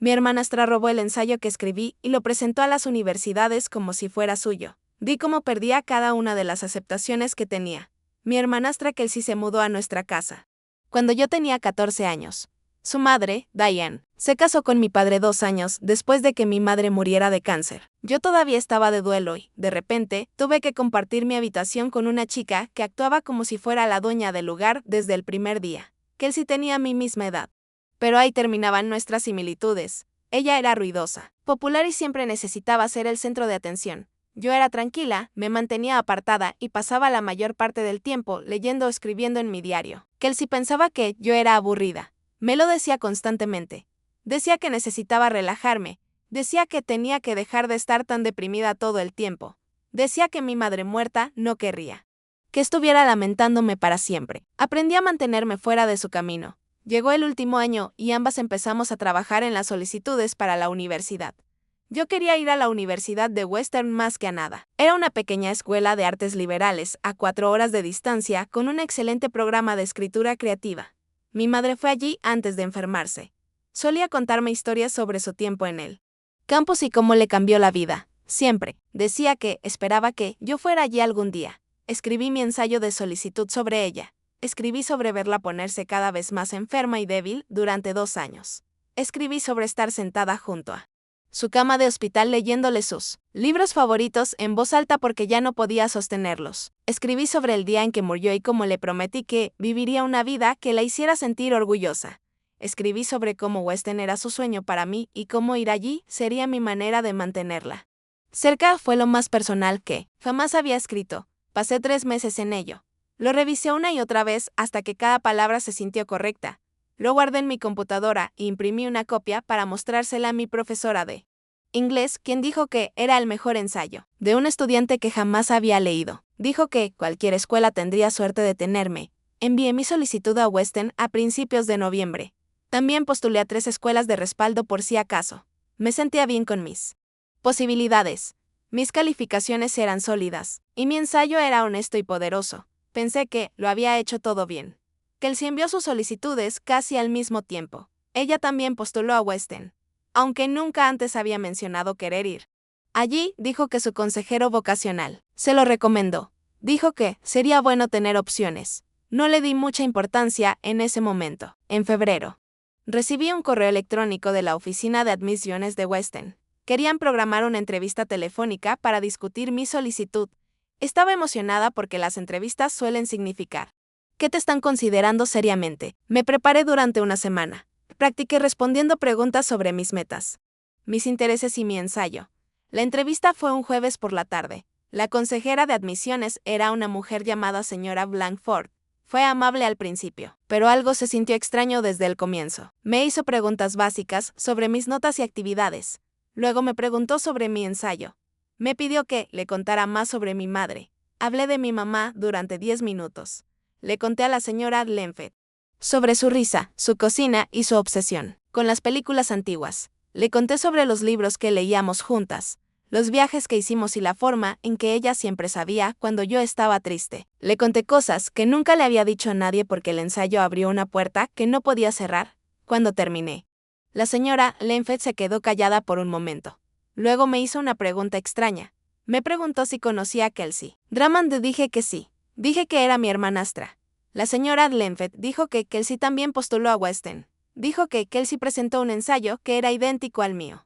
Mi hermanastra robó el ensayo que escribí y lo presentó a las universidades como si fuera suyo. Vi cómo perdía cada una de las aceptaciones que tenía. Mi hermanastra Kelsey se mudó a nuestra casa cuando yo tenía 14 años. Su madre, Diane, se casó con mi padre 2 años después de que mi madre muriera de cáncer. Yo todavía estaba de duelo y, de repente, tuve que compartir mi habitación con una chica que actuaba como si fuera la dueña del lugar desde el primer día. Kelsey tenía mi misma edad. Pero ahí terminaban nuestras similitudes. Ella era ruidosa, popular y siempre necesitaba ser el centro de atención. Yo era tranquila, me mantenía apartada y pasaba la mayor parte del tiempo leyendo o escribiendo en mi diario. Kelsey pensaba que yo era aburrida. Me lo decía constantemente. Decía que necesitaba relajarme. Decía que tenía que dejar de estar tan deprimida todo el tiempo. Decía que mi madre muerta no querría que estuviera lamentándome para siempre. Aprendí a mantenerme fuera de su camino. Llegó el último año y ambas empezamos a trabajar en las solicitudes para la universidad. Yo quería ir a la Universidad de Western más que a nada. Era una pequeña escuela de artes liberales a 4 horas de distancia con un excelente programa de escritura creativa. Mi madre fue allí antes de enfermarse. Solía contarme historias sobre su tiempo en el campus y cómo le cambió la vida. Siempre decía que esperaba que yo fuera allí algún día. Escribí mi ensayo de solicitud sobre ella. Escribí sobre verla ponerse cada vez más enferma y débil durante 2 años. Escribí sobre estar sentada junto a su cama de hospital leyéndole sus libros favoritos en voz alta porque ya no podía sostenerlos. Escribí sobre el día en que murió y cómo le prometí que viviría una vida que la hiciera sentir orgullosa. Escribí sobre cómo Western era su sueño para mí y cómo ir allí sería mi manera de mantenerla cerca. Fue lo más personal que jamás había escrito. Pasé 3 meses en ello. Lo revisé una y otra vez hasta que cada palabra se sintió correcta. Lo guardé en mi computadora e imprimí una copia para mostrársela a mi profesora de inglés, quien dijo que era el mejor ensayo de un estudiante que jamás había leído. Dijo que cualquier escuela tendría suerte de tenerme. Envié mi solicitud a Western a principios de noviembre. También postulé a 3 escuelas de respaldo por si acaso. Me sentía bien con mis posibilidades. Mis calificaciones eran sólidas, y mi ensayo era honesto y poderoso. Pensé que lo había hecho todo bien. Kelsey envió sus solicitudes casi al mismo tiempo. Ella también postuló a Western, aunque nunca antes había mencionado querer ir. Allí dijo que su consejero vocacional se lo recomendó. Dijo que sería bueno tener opciones. No le di mucha importancia en ese momento. En febrero, recibí un correo electrónico de la oficina de admisiones de Western. Querían programar una entrevista telefónica para discutir mi solicitud. Estaba emocionada porque las entrevistas suelen significar que te están considerando seriamente. Me preparé durante una semana. Practiqué respondiendo preguntas sobre mis metas, mis intereses y mi ensayo. La entrevista fue un jueves por la tarde. La consejera de admisiones era una mujer llamada señora Blankford. Fue amable al principio, pero algo se sintió extraño desde el comienzo. Me hizo preguntas básicas sobre mis notas y actividades. Luego me preguntó sobre mi ensayo. Me pidió que le contara más sobre mi madre. Hablé de mi mamá durante 10 minutos. Le conté a la señora Lenfeld sobre su risa, su cocina y su obsesión con las películas antiguas. Le conté sobre los libros que leíamos juntas, los viajes que hicimos y la forma en que ella siempre sabía cuando yo estaba triste. Le conté cosas que nunca le había dicho a nadie porque el ensayo abrió una puerta que no podía cerrar. Cuando terminé, la señora Lenfeld se quedó callada por un momento. Luego me hizo una pregunta extraña. Me preguntó si conocía a Kelsey Drummond. Dije que sí. Dije que era mi hermanastra. La señora Lenfeld dijo que Kelsey también postuló a Western. Dijo que Kelsey presentó un ensayo que era idéntico al mío.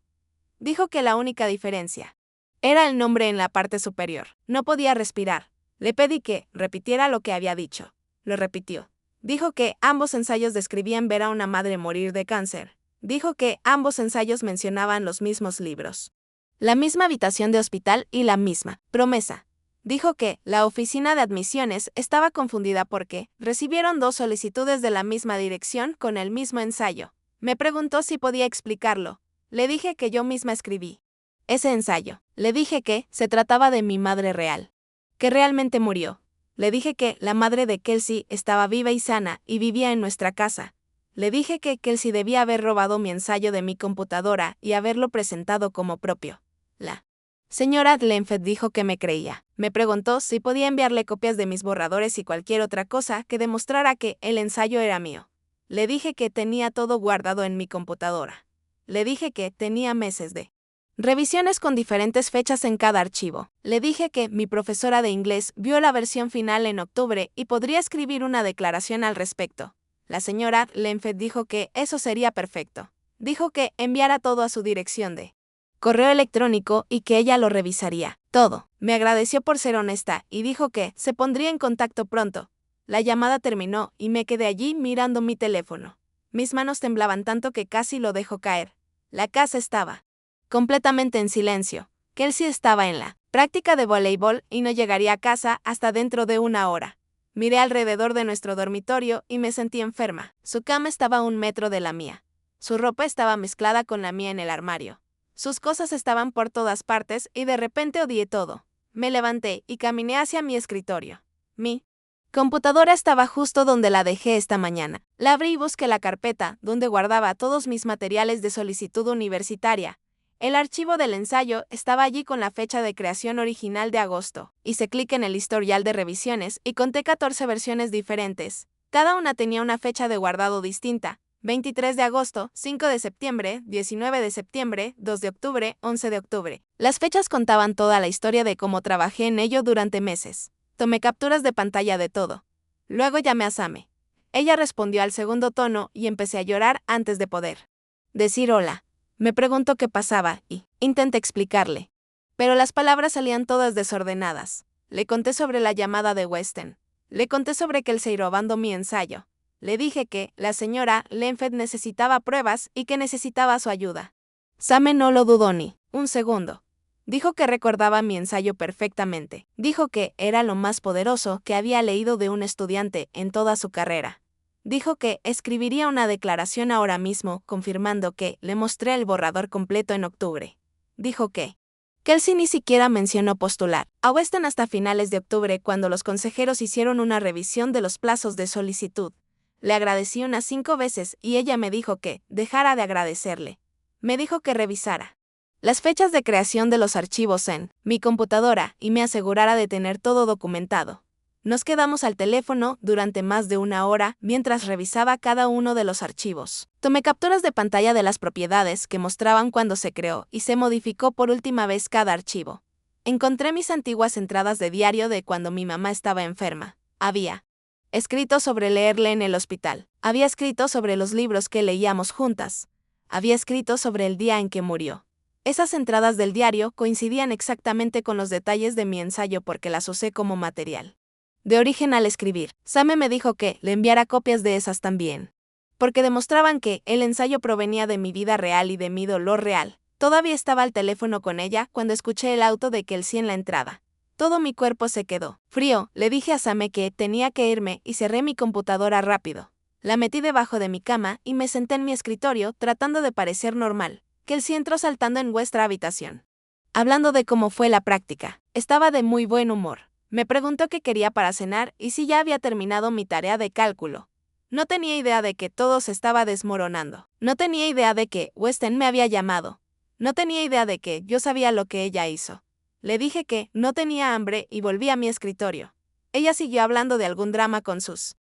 Dijo que la única diferencia era el nombre en la parte superior. No podía respirar. Le pedí que repitiera lo que había dicho. Lo repitió. Dijo que ambos ensayos describían ver a una madre morir de cáncer. Dijo que ambos ensayos mencionaban los mismos libros, la misma habitación de hospital y la misma promesa. Dijo que la oficina de admisiones estaba confundida porque recibieron 2 solicitudes de la misma dirección con el mismo ensayo. Me preguntó si podía explicarlo. Le dije que yo misma escribí ese ensayo. Le dije que se trataba de mi madre real, que realmente murió. Le dije que la madre de Kelsey estaba viva y sana y vivía en nuestra casa. Le dije que Kelsey debía haber robado mi ensayo de mi computadora y haberlo presentado como propio. La señora Lenfeld dijo que me creía. Me preguntó si podía enviarle copias de mis borradores y cualquier otra cosa que demostrara que el ensayo era mío. Le dije que tenía todo guardado en mi computadora. Le dije que tenía meses de revisiones con diferentes fechas en cada archivo. Le dije que mi profesora de inglés vio la versión final en octubre y podría escribir una declaración al respecto. La señora Lenfeld dijo que eso sería perfecto. Dijo que enviara todo a su dirección de correo electrónico y que ella lo revisaría. Todo. Me agradeció por ser honesta y dijo que se pondría en contacto pronto. La llamada terminó y me quedé allí mirando mi teléfono. Mis manos temblaban tanto que casi lo dejó caer. La casa estaba completamente en silencio. Kelsey estaba en la práctica de voleibol y no llegaría a casa hasta dentro de una hora. Miré alrededor de nuestro dormitorio y me sentí enferma. Su cama estaba a 1 metro de la mía. Su ropa estaba mezclada con la mía en el armario. Sus cosas estaban por todas partes y de repente odié todo. Me levanté y caminé hacia mi escritorio. Mi computadora estaba justo donde la dejé esta mañana. La abrí y busqué la carpeta donde guardaba todos mis materiales de solicitud universitaria. El archivo del ensayo estaba allí con la fecha de creación original de agosto. Hice clic en el historial de revisiones y conté 14 versiones diferentes. Cada una tenía una fecha de guardado distinta. 23 de agosto, 5 de septiembre, 19 de septiembre, 2 de octubre, 11 de octubre. Las fechas contaban toda la historia de cómo trabajé en ello durante meses. Tomé capturas de pantalla de todo. Luego llamé a Same. Ella respondió al segundo tono y empecé a llorar antes de poder decir hola. Me preguntó qué pasaba y intenté explicarle. Pero las palabras salían todas desordenadas. Le conté sobre la llamada de Weston. Le conté sobre Kelsey robando mi ensayo. Le dije que la señora Lenfeld necesitaba pruebas y que necesitaba su ayuda. Same no lo dudó ni un segundo. Dijo que recordaba mi ensayo perfectamente. Dijo que era lo más poderoso que había leído de un estudiante en toda su carrera. Dijo que escribiría una declaración ahora mismo, confirmando que le mostré el borrador completo en octubre. Dijo que Kelsey ni siquiera mencionó postular a Weston hasta finales de octubre, cuando los consejeros hicieron una revisión de los plazos de solicitud. Le agradecí unas 5 veces y ella me dijo que dejara de agradecerle. Me dijo que revisara las fechas de creación de los archivos en mi computadora y me asegurara de tener todo documentado. Nos quedamos al teléfono durante más de 1 hora mientras revisaba cada uno de los archivos. Tomé capturas de pantalla de las propiedades que mostraban cuando se creó y se modificó por última vez cada archivo. Encontré mis antiguas entradas de diario de cuando mi mamá estaba enferma. Había escrito sobre leerle en el hospital. Había escrito sobre los libros que leíamos juntas. Había escrito sobre el día en que murió. Esas entradas del diario coincidían exactamente con los detalles de mi ensayo porque las usé como material de origen al escribir. Same me dijo que le enviara copias de esas también, porque demostraban que el ensayo provenía de mi vida real y de mi dolor real. Todavía estaba al teléfono con ella cuando escuché el auto de Kelsey en la entrada. Todo mi cuerpo se quedó frío. Le dije a Same que tenía que irme y cerré mi computadora rápido. La metí debajo de mi cama y me senté en mi escritorio tratando de parecer normal. Kelsey entró saltando en nuestra habitación, hablando de cómo fue la práctica. Estaba de muy buen humor. Me preguntó qué quería para cenar y si ya había terminado mi tarea de cálculo. No tenía idea de que todo se estaba desmoronando. No tenía idea de que Weston me había llamado. No tenía idea de que yo sabía lo que ella hizo. Le dije que no tenía hambre y volví a mi escritorio. Ella siguió hablando de algún drama con sus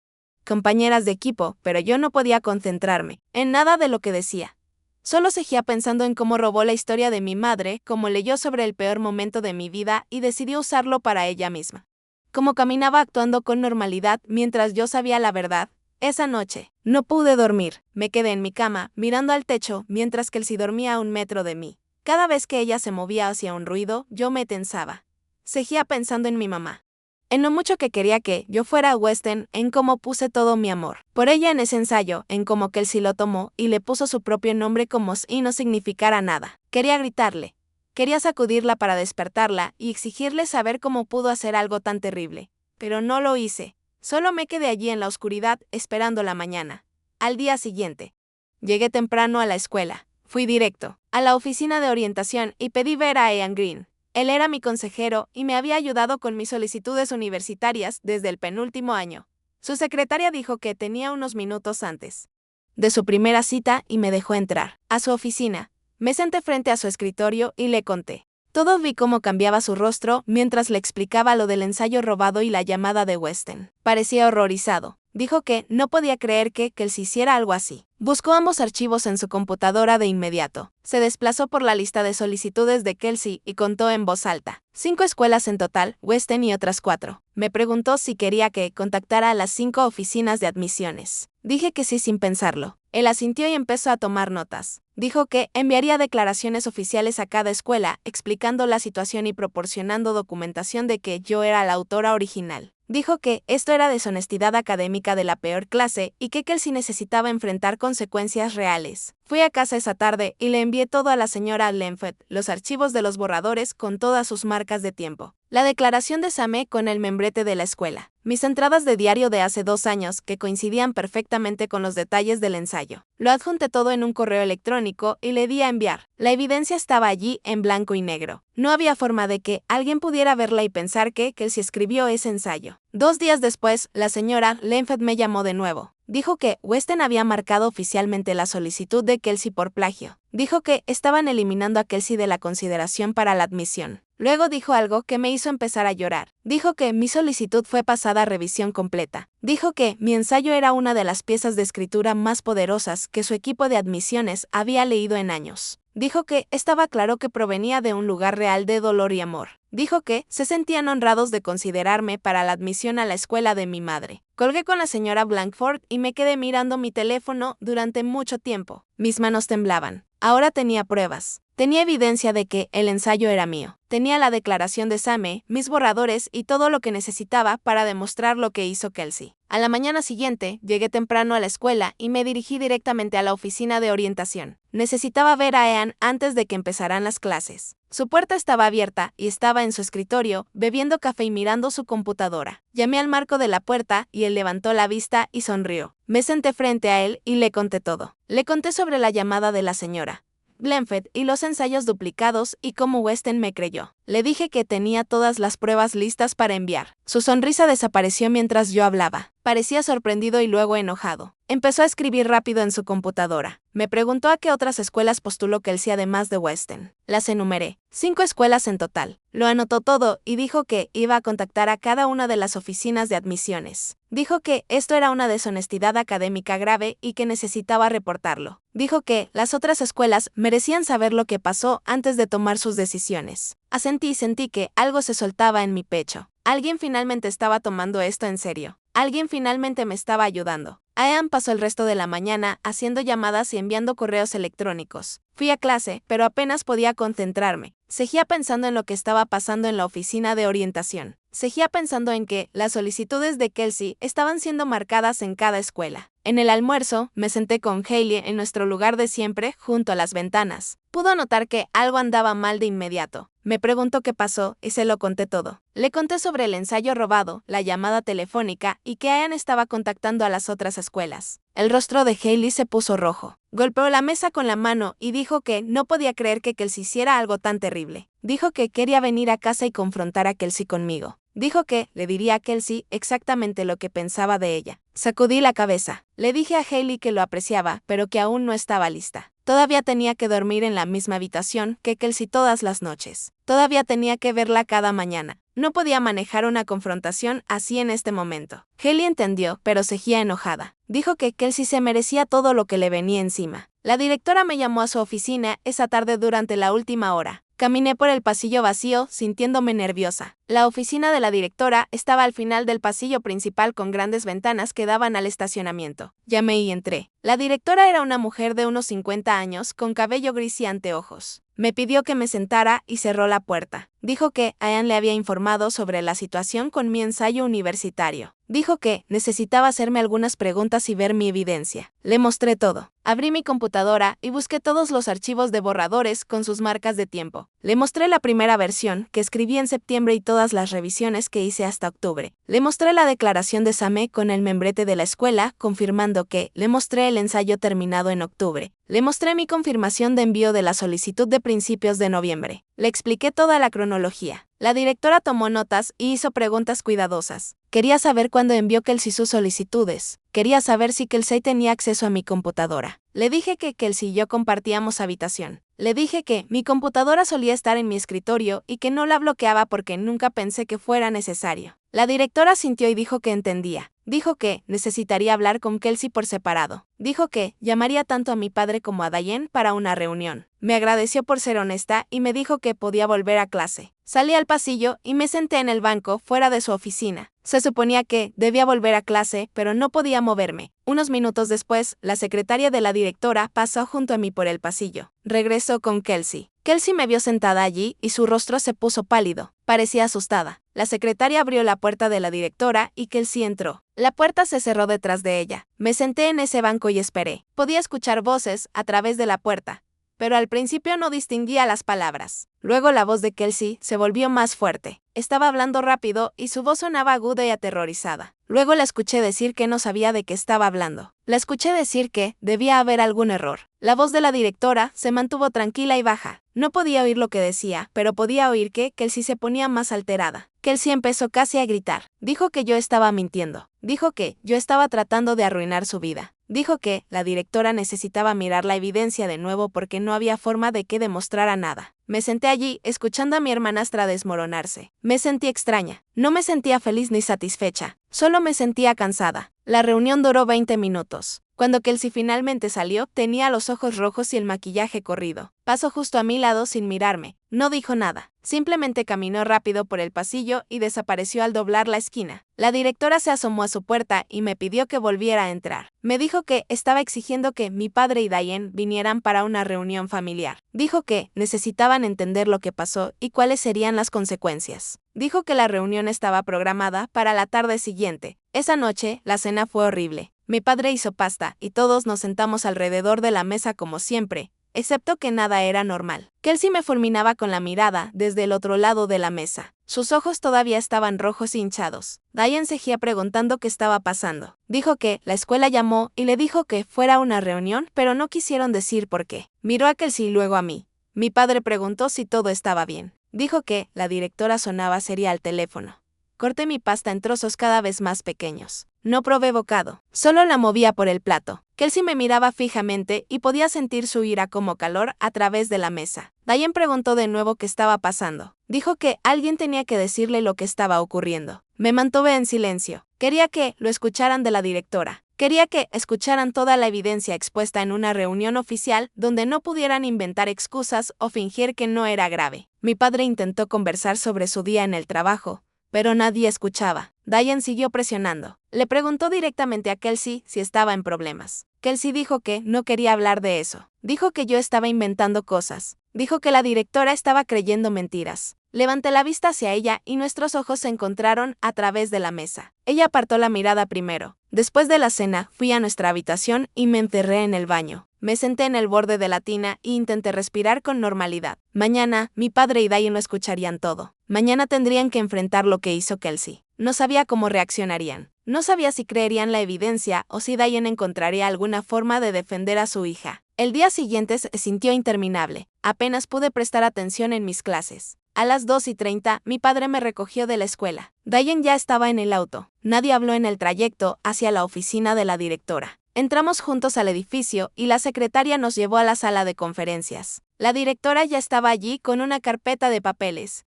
compañeras de equipo, pero yo no podía concentrarme en nada de lo que decía. Solo seguía pensando en cómo robó la historia de mi madre, cómo leyó sobre el peor momento de mi vida y decidió usarlo para ella misma. Cómo caminaba actuando con normalidad mientras yo sabía la verdad. Esa noche no pude dormir. Me quedé en mi cama, mirando al techo, mientras Kelsey dormía a 1 metro de mí. Cada vez que ella se movía hacia un ruido, yo me tensaba. Seguía pensando en mi mamá, en lo mucho que quería que yo fuera a Weston, en cómo puse todo mi amor por ella en ese ensayo, en cómo Kelsey lo tomó y le puso su propio nombre como si no significara nada. Quería gritarle. Quería sacudirla para despertarla y exigirle saber cómo pudo hacer algo tan terrible. Pero no lo hice. Solo me quedé allí en la oscuridad esperando la mañana. Al día siguiente, llegué temprano a la escuela. Fui directo a la oficina de orientación y pedí ver a Ian Green. Él era mi consejero y me había ayudado con mis solicitudes universitarias desde el penúltimo año. Su secretaria dijo que tenía unos minutos antes de su primera cita y me dejó entrar a su oficina. Me senté frente a su escritorio y le conté todo. Vi cómo cambiaba su rostro mientras le explicaba lo del ensayo robado y la llamada de Weston. Parecía horrorizado. Dijo que no podía creer que Kelsey hiciera algo así. Buscó ambos archivos en su computadora de inmediato. Se desplazó por la lista de solicitudes de Kelsey y contó en voz alta. 5 escuelas en total, Weston y otras 4. Me preguntó si quería que contactara a las 5 oficinas de admisiones. Dije que sí sin pensarlo. Él asintió y empezó a tomar notas. Dijo que enviaría declaraciones oficiales a cada escuela, explicando la situación y proporcionando documentación de que yo era la autora original. Dijo que esto era deshonestidad académica de la peor clase y que Kelsey necesitaba enfrentar consecuencias reales. Fui a casa esa tarde y le envié todo a la señora Lenford, los archivos de los borradores con todas sus marcas de tiempo, la declaración de Same con el membrete de la escuela, mis entradas de diario de hace 2 años que coincidían perfectamente con los detalles del ensayo. Lo adjunté todo en un correo electrónico y le di a enviar. La evidencia estaba allí en blanco y negro. No había forma de que alguien pudiera verla y pensar que Kelsey escribió ese ensayo. 2 días después, la señora Lenford me llamó de nuevo. Dijo que Weston había marcado oficialmente la solicitud de Kelsey por plagio. Dijo que estaban eliminando a Kelsey de la consideración para la admisión. Luego dijo algo que me hizo empezar a llorar. Dijo que mi solicitud fue pasada a revisión completa. Dijo que mi ensayo era una de las piezas de escritura más poderosas que su equipo de admisiones había leído en años. Dijo que estaba claro que provenía de un lugar real de dolor y amor. Dijo que se sentían honrados de considerarme para la admisión a la escuela de mi madre. Colgué con la señora Blankford y me quedé mirando mi teléfono durante mucho tiempo. Mis manos temblaban. Ahora tenía pruebas. Tenía evidencia de que el ensayo era mío. Tenía la declaración de Same, mis borradores y todo lo que necesitaba para demostrar lo que hizo Kelsey. A la mañana siguiente, llegué temprano a la escuela y me dirigí directamente a la oficina de orientación. Necesitaba ver a Ean antes de que empezaran las clases. Su puerta estaba abierta y estaba en su escritorio, bebiendo café y mirando su computadora. Llamé al marco de la puerta y él levantó la vista y sonrió. Me senté frente a él y le conté todo. Le conté sobre la llamada de la señora Lenford y los ensayos duplicados y cómo Weston me creyó. Le dije que tenía todas las pruebas listas para enviar. Su sonrisa desapareció mientras yo hablaba. Parecía sorprendido y luego enojado. Empezó a escribir rápido en su computadora. Me preguntó a qué otras escuelas postuló Kelsey además de Weston. Las enumeré. 5 escuelas en total. Lo anotó todo y dijo que iba a contactar a cada una de las oficinas de admisiones. Dijo que esto era una deshonestidad académica grave y que necesitaba reportarlo. Dijo que las otras escuelas merecían saber lo que pasó antes de tomar sus decisiones. Asentí y sentí que algo se soltaba en mi pecho. Alguien finalmente estaba tomando esto en serio. Alguien finalmente me estaba ayudando. Ean pasó el resto de la mañana haciendo llamadas y enviando correos electrónicos. Fui a clase, pero apenas podía concentrarme. Seguía pensando en lo que estaba pasando en la oficina de orientación. Seguía pensando en que las solicitudes de Kelsey estaban siendo marcadas en cada escuela. En el almuerzo, me senté con Hailey en nuestro lugar de siempre, junto a las ventanas. Pudo notar que algo andaba mal de inmediato. Me preguntó qué pasó y se lo conté todo. Le conté sobre el ensayo robado, la llamada telefónica y que Ian estaba contactando a las otras escuelas. El rostro de Hailey se puso rojo. Golpeó la mesa con la mano y dijo que no podía creer que Kelsey hiciera algo tan terrible. Dijo que quería venir a casa y confrontar a Kelsey conmigo. Dijo que le diría a Kelsey exactamente lo que pensaba de ella. Sacudí la cabeza. Le dije a Hailey que lo apreciaba, pero que aún no estaba lista. Todavía tenía que dormir en la misma habitación que Kelsey todas las noches. Todavía tenía que verla cada mañana. No podía manejar una confrontación así en este momento. Hailey entendió, pero seguía enojada. Dijo que Kelsey se merecía todo lo que le venía encima. La directora me llamó a su oficina esa tarde durante la última hora. Caminé por el pasillo vacío, sintiéndome nerviosa. La oficina de la directora estaba al final del pasillo principal con grandes ventanas que daban al estacionamiento. Llamé y entré. La directora era una mujer de unos 50 años, con cabello gris y anteojos. Me pidió que me sentara y cerró la puerta. Dijo que Ian le había informado sobre la situación con mi ensayo universitario. Dijo que necesitaba hacerme algunas preguntas y ver mi evidencia. Le mostré todo. Abrí mi computadora y busqué todos los archivos de borradores con sus marcas de tiempo. Le mostré la primera versión, que escribí en septiembre y todas las revisiones que hice hasta octubre. Le mostré la declaración de Same con el membrete de la escuela, confirmando que le mostré el ensayo terminado en octubre. Le mostré mi confirmación de envío de la solicitud de principios de noviembre. Le expliqué toda la cronología. La directora tomó notas y hizo preguntas cuidadosas. Quería saber cuándo envió Kelsey sus solicitudes. Quería saber si Kelsey tenía acceso a mi computadora. Le dije que Kelsey y yo compartíamos habitación. Le dije que mi computadora solía estar en mi escritorio y que no la bloqueaba porque nunca pensé que fuera necesario. La directora sintió y dijo que entendía. Dijo que necesitaría hablar con Kelsey por separado. Dijo que llamaría tanto a mi padre como a Diane para una reunión. Me agradeció por ser honesta y me dijo que podía volver a clase. Salí al pasillo y me senté en el banco fuera de su oficina. Se suponía que debía volver a clase, pero no podía moverme. Unos minutos después, la secretaria de la directora pasó junto a mí por el pasillo. Regresó con Kelsey. Kelsey me vio sentada allí y su rostro se puso pálido. Parecía asustada. La secretaria abrió la puerta de la directora y Kelsey entró. La puerta se cerró detrás de ella. Me senté en ese banco y esperé. Podía escuchar voces a través de la puerta, pero al principio no distinguía las palabras. Luego la voz de Kelsey se volvió más fuerte. Estaba hablando rápido y su voz sonaba aguda y aterrorizada. Luego la escuché decir que no sabía de qué estaba hablando. La escuché decir que debía haber algún error. La voz de la directora se mantuvo tranquila y baja. No podía oír lo que decía, pero podía oír que Kelsey se ponía más alterada. Kelsey empezó casi a gritar. Dijo que yo estaba mintiendo. Dijo que yo estaba tratando de arruinar su vida. Dijo que la directora necesitaba mirar la evidencia de nuevo porque no había forma de que demostrara nada. Me senté allí, escuchando a mi hermanastra desmoronarse. Me sentí extraña. No me sentía feliz ni satisfecha. Solo me sentía cansada. La reunión duró 20 minutos. Cuando Kelsey finalmente salió, tenía los ojos rojos y el maquillaje corrido. Pasó justo a mi lado sin mirarme. No dijo nada. Simplemente caminó rápido por el pasillo y desapareció al doblar la esquina. La directora se asomó a su puerta y me pidió que volviera a entrar. Me dijo que estaba exigiendo que mi padre y Diane vinieran para una reunión familiar. Dijo que necesitaban entender lo que pasó y cuáles serían las consecuencias. Dijo que la reunión estaba programada para la tarde siguiente. Esa noche, la cena fue horrible. Mi padre hizo pasta y todos nos sentamos alrededor de la mesa como siempre, excepto que nada era normal. Kelsey me fulminaba con la mirada desde el otro lado de la mesa. Sus ojos todavía estaban rojos y hinchados. Diane seguía preguntando qué estaba pasando. Dijo que la escuela llamó y le dijo que fuera a una reunión, pero no quisieron decir por qué. Miró a Kelsey y luego a mí. Mi padre preguntó si todo estaba bien. Dijo que la directora sonaba seria al teléfono. Corté mi pasta en trozos cada vez más pequeños. No probé bocado, solo la movía por el plato. Kelsey me miraba fijamente y podía sentir su ira como calor a través de la mesa. Diane preguntó de nuevo qué estaba pasando. Dijo que alguien tenía que decirle lo que estaba ocurriendo. Me mantuve en silencio. Quería que lo escucharan de la directora. Quería que escucharan toda la evidencia expuesta en una reunión oficial donde no pudieran inventar excusas o fingir que no era grave. Mi padre intentó conversar sobre su día en el trabajo, pero nadie escuchaba. Diane siguió presionando. Le preguntó directamente a Kelsey si estaba en problemas. Kelsey dijo que no quería hablar de eso. Dijo que yo estaba inventando cosas. Dijo que la directora estaba creyendo mentiras. Levanté la vista hacia ella y nuestros ojos se encontraron a través de la mesa. Ella apartó la mirada primero. Después de la cena, fui a nuestra habitación y me encerré en el baño. Me senté en el borde de la tina e intenté respirar con normalidad. Mañana, mi padre y Diane lo escucharían todo. Mañana tendrían que enfrentar lo que hizo Kelsey. No sabía cómo reaccionarían. No sabía si creerían la evidencia o si Diane encontraría alguna forma de defender a su hija. El día siguiente se sintió interminable. Apenas pude prestar atención en mis clases. A las 2:30, mi padre me recogió de la escuela. Diane ya estaba en el auto. Nadie habló en el trayecto hacia la oficina de la directora. Entramos juntos al edificio y la secretaria nos llevó a la sala de conferencias. La directora ya estaba allí con una carpeta de papeles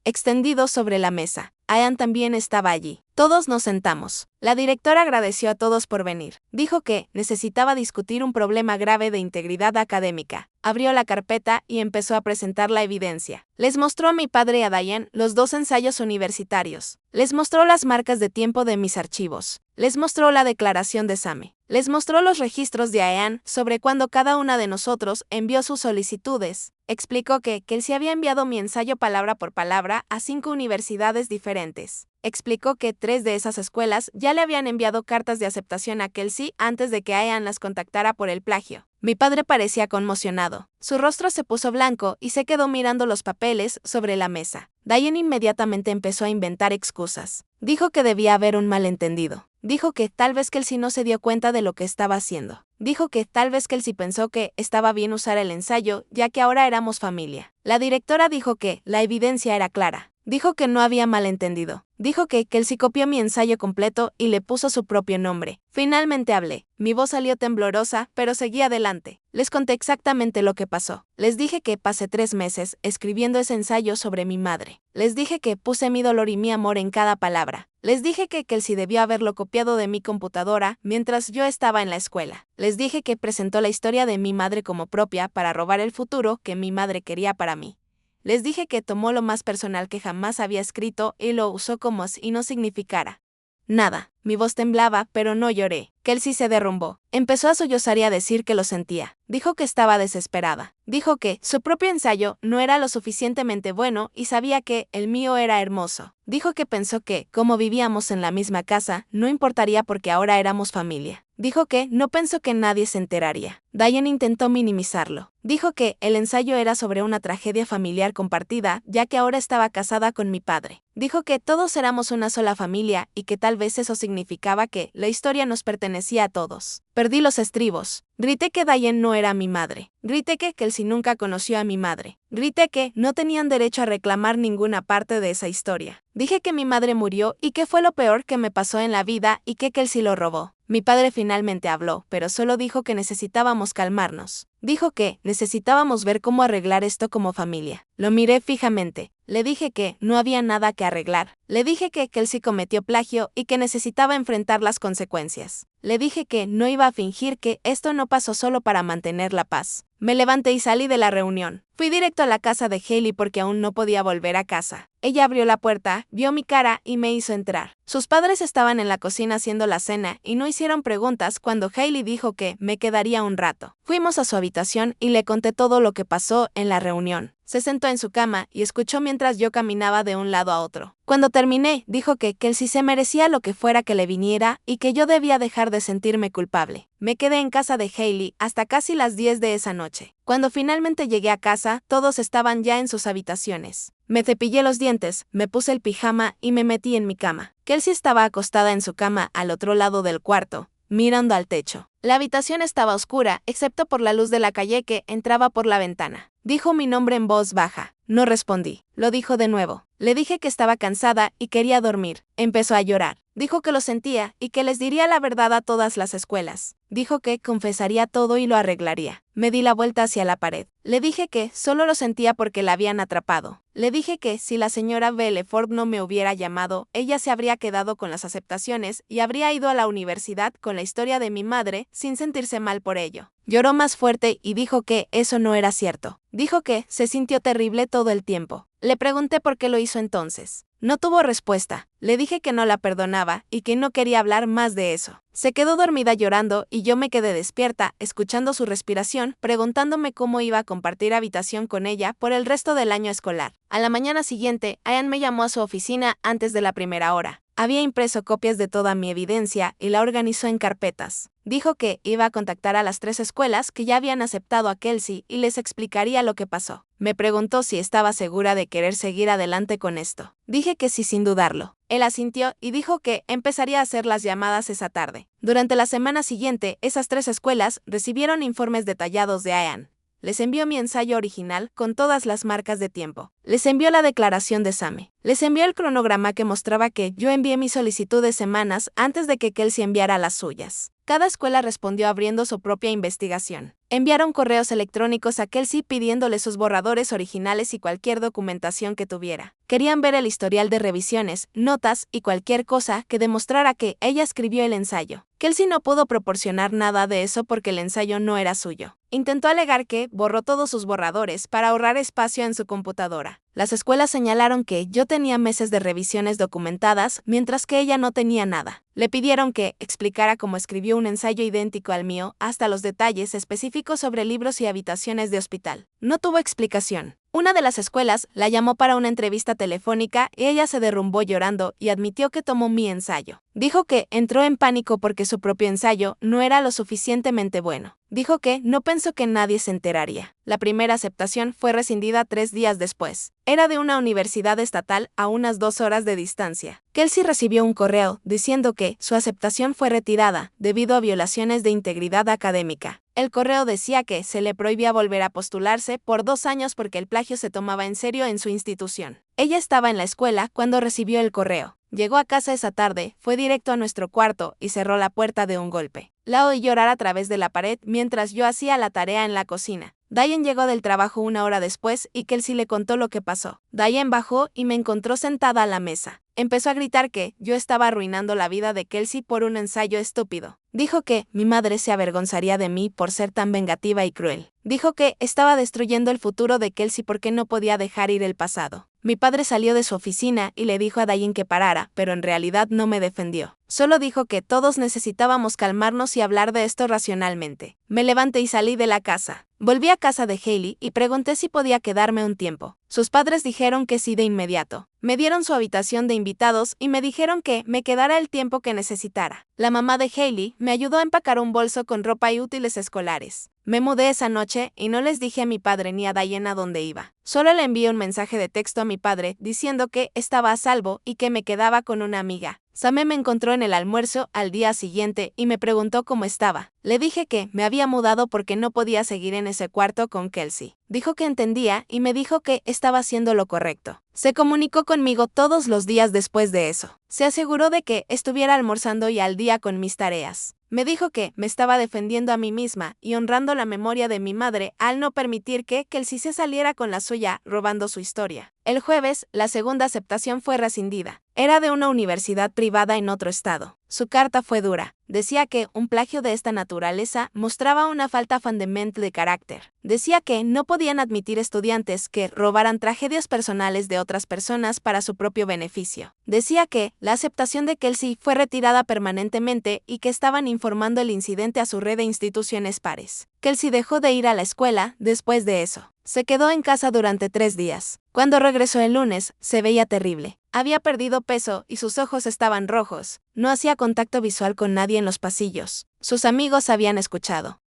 extendidos sobre la mesa. Ian también estaba allí. Todos nos sentamos. La directora agradeció a todos por venir. Dijo que necesitaba discutir un problema grave de integridad académica. Abrió la carpeta y empezó a presentar la evidencia. Les mostró a mi padre y a Diane los 2 ensayos universitarios. Les mostró las marcas de tiempo de mis archivos. Les mostró la declaración de Same. Les mostró los registros de Ian sobre cuando cada una de nosotros envió sus solicitudes. Explicó que Kelsey había enviado mi ensayo palabra por palabra a 5 universidades diferentes. Explicó que 3 de esas escuelas ya le habían enviado cartas de aceptación a Kelsey antes de que Ian las contactara por el plagio. Mi padre parecía conmocionado. Su rostro se puso blanco y se quedó mirando los papeles sobre la mesa. Diane inmediatamente empezó a inventar excusas. Dijo que debía haber un malentendido. Dijo que tal vez Kelsey no se dio cuenta de lo que estaba haciendo. Dijo que tal vez Kelsey pensó que estaba bien usar el ensayo, ya que ahora éramos familia. La directora dijo que la evidencia era clara. Dijo que no había malentendido. Dijo que Kelsey copió mi ensayo completo y le puso su propio nombre. Finalmente hablé. Mi voz salió temblorosa, pero seguí adelante. Les conté exactamente lo que pasó. Les dije que pasé 3 meses escribiendo ese ensayo sobre mi madre. Les dije que puse mi dolor y mi amor en cada palabra. Les dije que Kelsey debió haberlo copiado de mi computadora mientras yo estaba en la escuela. Les dije que presentó la historia de mi madre como propia para robar el futuro que mi madre quería para mí. Les dije que tomó lo más personal que jamás había escrito y lo usó como si no significara nada. Mi voz temblaba, pero no lloré. Kelsey se derrumbó. Empezó a sollozar y a decir que lo sentía. Dijo que estaba desesperada. Dijo que su propio ensayo no era lo suficientemente bueno y sabía que el mío era hermoso. Dijo que pensó que, como vivíamos en la misma casa, no importaría porque ahora éramos familia. Dijo que no pensó que nadie se enteraría. Diane intentó minimizarlo. Dijo que el ensayo era sobre una tragedia familiar compartida, ya que ahora estaba casada con mi padre. Dijo que todos éramos una sola familia y que tal vez eso significaba que la historia nos pertenecía a todos. Perdí los estribos. Grité que Diane no era mi madre. Grité que Kelsey nunca conoció a mi madre. Grité que no tenían derecho a reclamar ninguna parte de esa historia. Dije que mi madre murió y que fue lo peor que me pasó en la vida y que Kelsey lo robó. Mi padre finalmente habló, pero solo dijo que necesitábamos calmarnos. Dijo que necesitábamos ver cómo arreglar esto como familia. Lo miré fijamente. Le dije que no había nada que arreglar. Le dije que Kelsey cometió plagio y que necesitaba enfrentar las consecuencias. Le dije que no iba a fingir que esto no pasó solo para mantener la paz. Me levanté y salí de la reunión. Fui directo a la casa de Hailey porque aún no podía volver a casa. Ella abrió la puerta, vio mi cara y me hizo entrar. Sus padres estaban en la cocina haciendo la cena y no hicieron preguntas cuando Hailey dijo que me quedaría un rato. Fuimos a su habitación y le conté todo lo que pasó en la reunión. Se sentó en su cama y escuchó mientras yo caminaba de un lado a otro. Cuando terminé, dijo que Kelsey se merecía lo que fuera que le viniera y que yo debía dejar de sentirme culpable. Me quedé en casa de Hailey hasta casi las 10 de esa noche. Cuando finalmente llegué a casa, todos estaban ya en sus habitaciones. Me cepillé los dientes, me puse el pijama y me metí en mi cama. Kelsey estaba acostada en su cama al otro lado del cuarto, mirando al techo. La habitación estaba oscura, excepto por la luz de la calle que entraba por la ventana. Dijo mi nombre en voz baja. No respondí. Lo dijo de nuevo. Le dije que estaba cansada y quería dormir. Empezó a llorar. Dijo que lo sentía y que les diría la verdad a todas las escuelas. Dijo que confesaría todo y lo arreglaría. Me di la vuelta hacia la pared. Le dije que solo lo sentía porque la habían atrapado. Le dije que si la señora Belefort no me hubiera llamado, ella se habría quedado con las aceptaciones y habría ido a la universidad con la historia de mi madre sin sentirse mal por ello. Lloró más fuerte y dijo que eso no era cierto. Dijo que se sintió terrible todo el tiempo. Le pregunté por qué lo hizo entonces. No tuvo respuesta. Le dije que no la perdonaba y que no quería hablar más de eso. Se quedó dormida llorando y yo me quedé despierta, escuchando su respiración, preguntándome cómo iba a compartir habitación con ella por el resto del año escolar. A la mañana siguiente, Ian me llamó a su oficina antes de la primera hora. Había impreso copias de toda mi evidencia y la organizó en carpetas. Dijo que iba a contactar a las 3 escuelas que ya habían aceptado a Kelsey y les explicaría lo que pasó. Me preguntó si estaba segura de querer seguir adelante con esto. Dije que sí sin dudarlo. Él asintió y dijo que empezaría a hacer las llamadas esa tarde. Durante la semana siguiente, esas 3 escuelas recibieron informes detallados de Ian. Les envió mi ensayo original con todas las marcas de tiempo. Les envió la declaración de Same. Les envió el cronograma que mostraba que yo envié mis solicitudes semanas antes de que Kelsey enviara las suyas. Cada escuela respondió abriendo su propia investigación. Enviaron correos electrónicos a Kelsey pidiéndole sus borradores originales y cualquier documentación que tuviera. Querían ver el historial de revisiones, notas y cualquier cosa que demostrara que ella escribió el ensayo. Kelsey no pudo proporcionar nada de eso porque el ensayo no era suyo. Intentó alegar que borró todos sus borradores para ahorrar espacio en su computadora. Las escuelas señalaron que yo tenía meses de revisiones documentadas, mientras que ella no tenía nada. Le pidieron que explicara cómo escribió un ensayo idéntico al mío, hasta los detalles específicos sobre libros y habitaciones de hospital. No tuvo explicación. Una de las escuelas la llamó para una entrevista telefónica y ella se derrumbó llorando y admitió que tomó mi ensayo. Dijo que entró en pánico porque su propio ensayo no era lo suficientemente bueno. Dijo que no pensó que nadie se enteraría. La primera aceptación fue rescindida 3 días después. Era de una universidad estatal a unas 2 horas de distancia. Kelsey recibió un correo diciendo que su aceptación fue retirada debido a violaciones de integridad académica. El correo decía que se le prohibía volver a postularse por 2 años porque el plagio se tomaba en serio en su institución. Ella estaba en la escuela cuando recibió el correo. Llegó a casa esa tarde, fue directo a nuestro cuarto y cerró la puerta de un golpe. La oí llorar a través de la pared mientras yo hacía la tarea en la cocina. Diane llegó del trabajo una hora después y Kelsey le contó lo que pasó. Diane bajó y me encontró sentada a la mesa. Empezó a gritar que yo estaba arruinando la vida de Kelsey por un ensayo estúpido. Dijo que mi madre se avergonzaría de mí por ser tan vengativa y cruel. Dijo que estaba destruyendo el futuro de Kelsey porque no podía dejar ir el pasado. Mi padre salió de su oficina y le dijo a Diane que parara, pero en realidad no me defendió. Solo dijo que todos necesitábamos calmarnos y hablar de esto racionalmente. Me levanté y salí de la casa. Volví a casa de Hailey y pregunté si podía quedarme un tiempo. Sus padres dijeron que sí de inmediato. Me dieron su habitación de invitados y me dijeron que me quedara el tiempo que necesitara. La mamá de Hailey me ayudó a empacar un bolso con ropa y útiles escolares. Me mudé esa noche y no les dije a mi padre ni a Diane a dónde iba. Solo le envié un mensaje de texto a mi padre diciendo que estaba a salvo y que me quedaba con una amiga. Samé me encontró en el almuerzo al día siguiente y me preguntó cómo estaba. Le dije que me había mudado porque no podía seguir en ese cuarto con Kelsey. Dijo que entendía y me dijo que estaba haciendo lo correcto. Se comunicó conmigo todos los días después de eso. Se aseguró de que estuviera almorzando y al día con mis tareas. Me dijo que me estaba defendiendo a mí misma y honrando la memoria de mi madre al no permitir que Kelsey se saliera con la suya robando su historia. El jueves, la segunda aceptación fue rescindida. Era de una universidad privada en otro estado. Su carta fue dura. Decía que un plagio de esta naturaleza mostraba una falta fundamental de carácter. Decía que no podían admitir estudiantes que robaran tragedias personales de otras personas para su propio beneficio. Decía que la aceptación de Kelsey fue retirada permanentemente y que estaban informando el incidente a su red de instituciones pares. Kelsey dejó de ir a la escuela después de eso. Se quedó en casa durante 3 días. Cuando regresó el lunes, se veía terrible. Había perdido peso y sus ojos estaban rojos. No hacía contacto visual con nadie en los pasillos. Sus amigos habían escuchado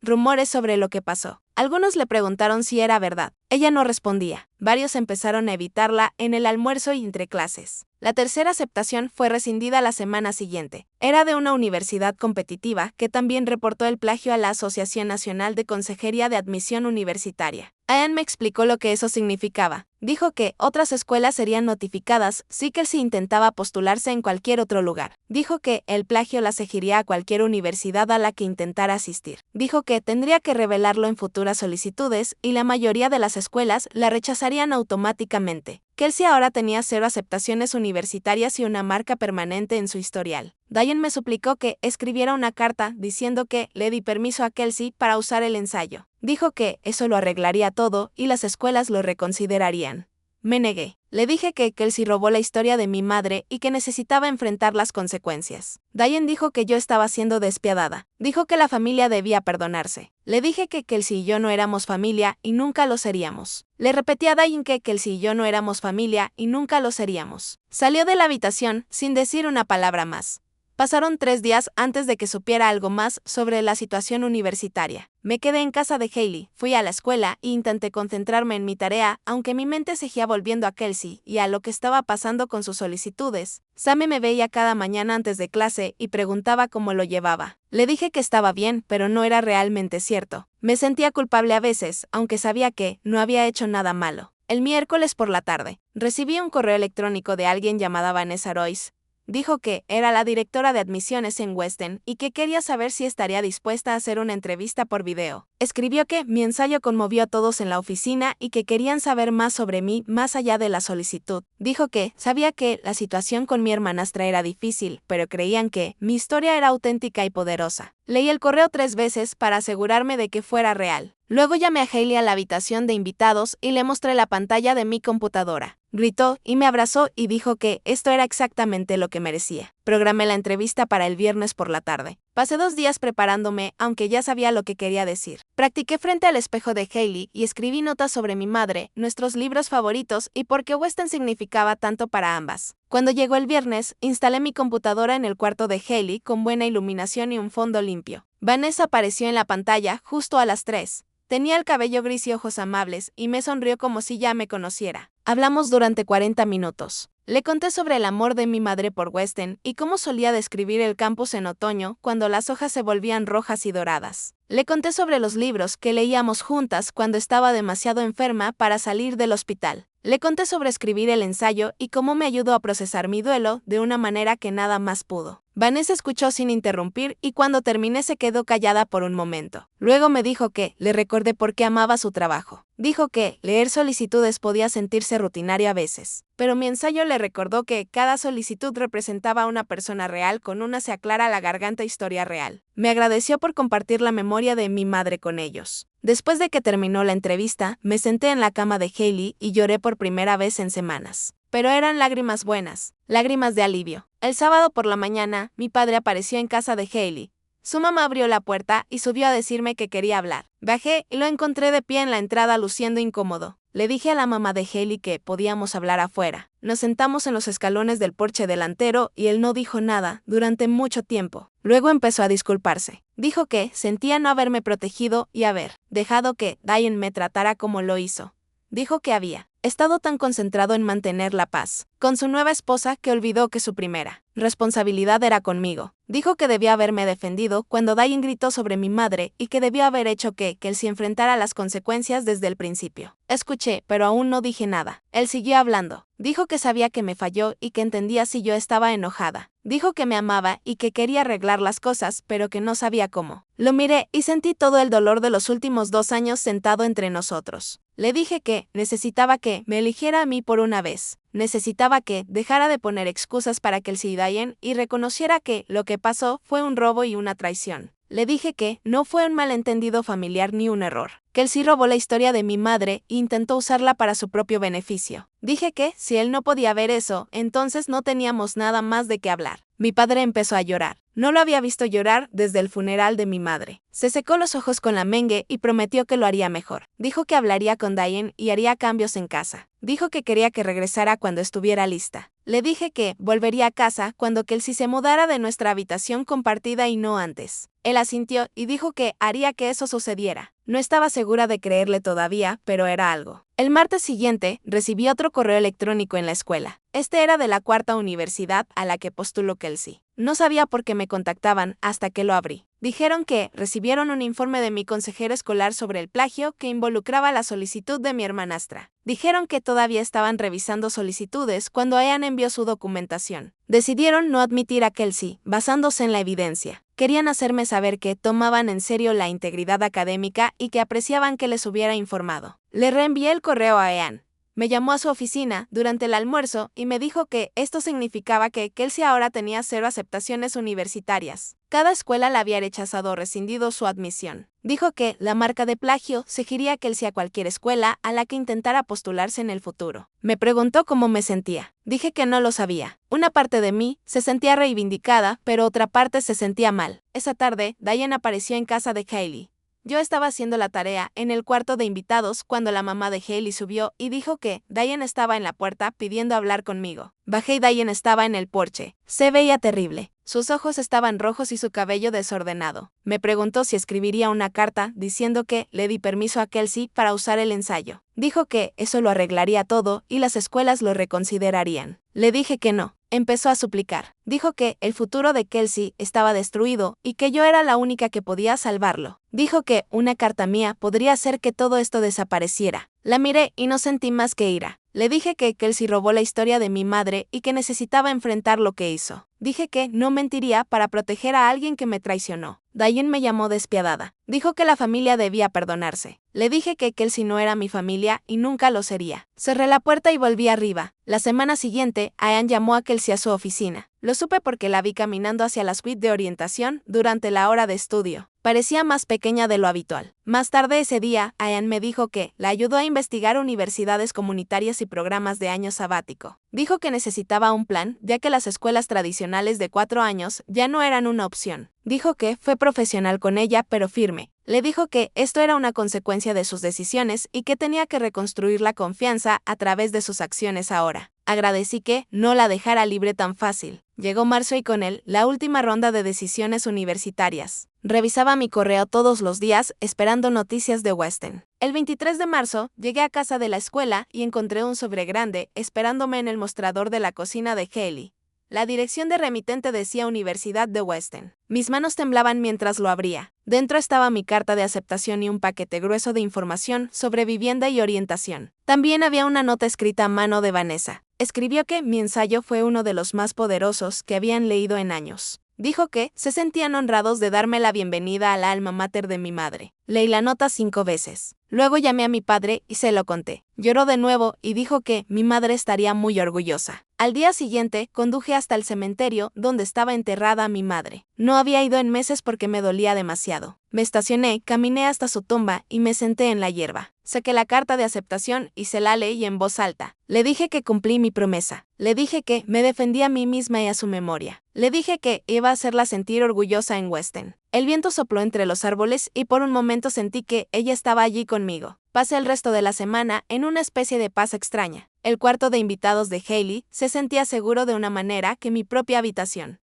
rumores sobre lo que pasó. Algunos le preguntaron si era verdad. Ella no respondía. Varios empezaron a evitarla en el almuerzo y entre clases. La tercera aceptación fue rescindida la semana siguiente. Era de una universidad competitiva que también reportó el plagio a la Asociación Nacional de Consejería de Admisión Universitaria. Ian me explicó lo que eso significaba. Dijo que otras escuelas serían notificadas si Kelsey intentaba postularse en cualquier otro lugar. Dijo que el plagio la seguiría a cualquier universidad a la que intentara asistir. Dijo que tendría que revelarlo en futuras solicitudes y la mayoría de las escuelas la rechazarían automáticamente. Kelsey ahora tenía 0 aceptaciones universitarias y una marca permanente en su historial. Diane me suplicó que escribiera una carta diciendo que le di permiso a Kelsey para usar el ensayo. Dijo que eso lo arreglaría todo y las escuelas lo reconsiderarían. Me negué. Le dije que Kelsey robó la historia de mi madre y que necesitaba enfrentar las consecuencias. Diane dijo que yo estaba siendo despiadada. Dijo que la familia debía perdonarse. Le dije que Kelsey y yo no éramos familia y nunca lo seríamos. Le repetí a Diane que Kelsey y yo no éramos familia y nunca lo seríamos. Salió de la habitación sin decir una palabra más. Pasaron 3 días antes de que supiera algo más sobre la situación universitaria. Me quedé en casa de Hailey, fui a la escuela e intenté concentrarme en mi tarea, aunque mi mente seguía volviendo a Kelsey y a lo que estaba pasando con sus solicitudes. Sammy me veía cada mañana antes de clase y preguntaba cómo lo llevaba. Le dije que estaba bien, pero no era realmente cierto. Me sentía culpable a veces, aunque sabía que no había hecho nada malo. El miércoles por la tarde, recibí un correo electrónico de alguien llamada Vanessa Royce. Dijo que era la directora de admisiones en Weston y que quería saber si estaría dispuesta a hacer una entrevista por video. Escribió que mi ensayo conmovió a todos en la oficina y que querían saber más sobre mí más allá de la solicitud. Dijo que sabía que la situación con mi hermanastra era difícil, pero creían que mi historia era auténtica y poderosa. Leí el correo 3 veces para asegurarme de que fuera real. Luego llamé a Hailey a la habitación de invitados y le mostré la pantalla de mi computadora. Gritó y me abrazó y dijo que esto era exactamente lo que merecía. Programé la entrevista para el viernes por la tarde. Pasé 2 días preparándome, aunque ya sabía lo que quería decir. Practiqué frente al espejo de Hailey y escribí notas sobre mi madre, nuestros libros favoritos y por qué Weston significaba tanto para ambas. Cuando llegó el viernes, instalé mi computadora en el cuarto de Hailey con buena iluminación y un fondo limpio. Vanessa apareció en la pantalla justo a las 3. Tenía el cabello gris y ojos amables, y me sonrió como si ya me conociera. Hablamos durante 40 minutos. Le conté sobre el amor de mi madre por Weston y cómo solía describir el campus en otoño cuando las hojas se volvían rojas y doradas. Le conté sobre los libros que leíamos juntas cuando estaba demasiado enferma para salir del hospital. Le conté sobre escribir el ensayo y cómo me ayudó a procesar mi duelo de una manera que nada más pudo. Vanessa escuchó sin interrumpir y cuando terminé se quedó callada por un momento. Luego me dijo que le recordé por qué amaba su trabajo. Dijo que leer solicitudes podía sentirse rutinario a veces, pero mi ensayo le recordó que cada solicitud representaba a una persona real con una se aclara la garganta historia real. Me agradeció por compartir la memoria de mi madre con ellos. Después de que terminó la entrevista, me senté en la cama de Hailey y lloré por primera vez en semanas. Pero eran lágrimas buenas, lágrimas de alivio. El sábado por la mañana, mi padre apareció en casa de Hailey. Su mamá abrió la puerta y subió a decirme que quería hablar. Bajé y lo encontré de pie en la entrada luciendo incómodo. Le dije a la mamá de Hailey que podíamos hablar afuera. Nos sentamos en los escalones del porche delantero y él no dijo nada durante mucho tiempo. Luego empezó a disculparse. Dijo que sentía no haberme protegido y haber dejado que Diane me tratara como lo hizo. Dijo que había estado tan concentrado en mantener la paz con su nueva esposa que olvidó que su primera responsabilidad era conmigo. Dijo que debía haberme defendido cuando Diane gritó sobre mi madre y que debió haber hecho que él se enfrentara a las consecuencias desde el principio. Escuché, pero aún no dije nada. Él siguió hablando. Dijo que sabía que me falló y que entendía si yo estaba enojada. Dijo que me amaba y que quería arreglar las cosas, pero que no sabía cómo. Lo miré y sentí todo el dolor de los últimos 2 años sentado entre nosotros. Le dije que necesitaba que me eligiera a mí por una vez. Necesitaba que dejara de poner excusas para que él se Diane y reconociera que lo que pasó fue un robo y una traición. Le dije que no fue un malentendido familiar ni un error, que él sí robó la historia de mi madre e intentó usarla para su propio beneficio. Dije que, si él no podía ver eso, entonces no teníamos nada más de qué hablar. Mi padre empezó a llorar. No lo había visto llorar desde el funeral de mi madre. Se secó los ojos con la mengue y prometió que lo haría mejor. Dijo que hablaría con Diane y haría cambios en casa. Dijo que quería que regresara cuando estuviera lista. Le dije que volvería a casa cuando él sí se mudara de nuestra habitación compartida y no antes. Él asintió y dijo que haría que eso sucediera. No estaba segura de creerle todavía, pero era algo. El martes siguiente, recibí otro correo electrónico en la escuela. Este era de la 4ª universidad a la que postuló Kelsey. No sabía por qué me contactaban hasta que lo abrí. Dijeron que recibieron un informe de mi consejero escolar sobre el plagio que involucraba la solicitud de mi hermanastra. Dijeron que todavía estaban revisando solicitudes cuando Ian envió su documentación. Decidieron no admitir a Kelsey, basándose en la evidencia. Querían hacerme saber que tomaban en serio la integridad académica y que apreciaban que les hubiera informado. Le reenvié el correo a Ian. Me llamó a su oficina durante el almuerzo y me dijo que esto significaba que Kelsey ahora tenía 0 aceptaciones universitarias. Cada escuela le había rechazado o rescindido su admisión. Dijo que la marca de plagio seguiría a Kelsey a cualquier escuela a la que intentara postularse en el futuro. Me preguntó cómo me sentía. Dije que no lo sabía. Una parte de mí se sentía reivindicada, pero otra parte se sentía mal. Esa tarde, Diane apareció en casa de Hailey. Yo estaba haciendo la tarea en el cuarto de invitados cuando la mamá de Hailey subió y dijo que Diane estaba en la puerta pidiendo hablar conmigo. Bajé y Diane estaba en el porche. Se veía terrible. Sus ojos estaban rojos y su cabello desordenado. Me preguntó si escribiría una carta diciendo que le di permiso a Kelsey para usar el ensayo. Dijo que eso lo arreglaría todo y las escuelas lo reconsiderarían. Le dije que no. Empezó a suplicar. Dijo que el futuro de Kelsey estaba destruido y que yo era la única que podía salvarlo. Dijo que una carta mía podría hacer que todo esto desapareciera. La miré y no sentí más que ira. Le dije que Kelsey robó la historia de mi madre y que necesitaba enfrentar lo que hizo. Dije que no mentiría para proteger a alguien que me traicionó. Diane me llamó despiadada. Dijo que la familia debía perdonarse. Le dije que Kelsey no era mi familia y nunca lo sería. Cerré la puerta y volví arriba. La semana siguiente, Ian llamó a Kelsey a su oficina. Lo supe porque la vi caminando hacia la suite de orientación durante la hora de estudio. Parecía más pequeña de lo habitual. Más tarde ese día, Ian me dijo que la ayudó a investigar universidades comunitarias y programas de año sabático. Dijo que necesitaba un plan, ya que las escuelas tradicionales de 4 años ya no eran una opción. Dijo que fue profesional con ella, pero firme. Le dijo que esto era una consecuencia de sus decisiones y que tenía que reconstruir la confianza a través de sus acciones ahora. Agradecí que no la dejara libre tan fácil. Llegó marzo y con él, la última ronda de decisiones universitarias. Revisaba mi correo todos los días, esperando noticias de Weston. El 23 de marzo, llegué a casa de la escuela y encontré un sobre grande esperándome en el mostrador de la cocina de Hailey. La dirección de remitente decía Universidad de Western. Mis manos temblaban mientras lo abría. Dentro estaba mi carta de aceptación y un paquete grueso de información sobre vivienda y orientación. También había una nota escrita a mano de Vanessa. Escribió que mi ensayo fue uno de los más poderosos que habían leído en años. Dijo que se sentían honrados de darme la bienvenida al alma mater de mi madre. Leí la nota 5 veces. Luego llamé a mi padre y se lo conté. Lloró de nuevo y dijo que mi madre estaría muy orgullosa. Al día siguiente, conduje hasta el cementerio donde estaba enterrada mi madre. No había ido en meses porque me dolía demasiado. Me estacioné, caminé hasta su tumba y me senté en la hierba. Saqué la carta de aceptación y se la leí en voz alta. Le dije que cumplí mi promesa. Le dije que me defendí a mí misma y a su memoria. Le dije que iba a hacerla sentir orgullosa en Weston. El viento sopló entre los árboles y por un momento sentí que ella estaba allí conmigo. Pasé el resto de la semana en una especie de paz extraña. El cuarto de invitados de Hailey se sentía seguro de una manera que mi propia habitación.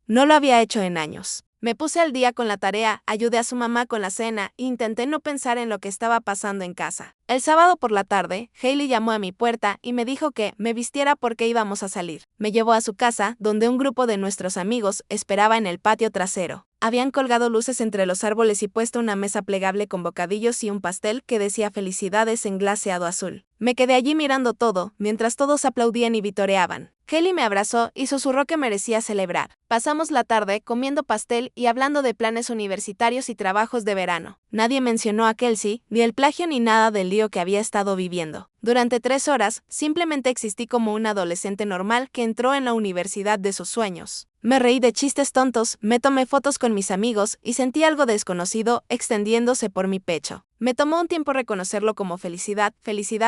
No lo había hecho en años. Me puse al día con la tarea, ayudé a su mamá con la cena e intenté no pensar en lo que estaba pasando en casa. El sábado por la tarde, Hailey llamó a mi puerta y me dijo que me vistiera porque íbamos a salir. Me llevó a su casa, donde un grupo de nuestros amigos esperaba en el patio trasero. Habían colgado luces entre los árboles y puesto una mesa plegable con bocadillos y un pastel que decía felicidades en glaseado azul. Me quedé allí mirando todo, mientras todos aplaudían y vitoreaban. Hailey me abrazó y susurró que merecía celebrar. Pasamos la tarde comiendo pastel y hablando de planes universitarios y trabajos de verano. Nadie mencionó a Kelsey, ni el plagio ni nada del lío que había estado viviendo. Durante 3 horas, simplemente existí como un adolescente normal que entró en la universidad de sus sueños. Me reí de chistes tontos, me tomé fotos con mis amigos y sentí algo desconocido extendiéndose por mi pecho. Me tomó un tiempo reconocerlo como felicidad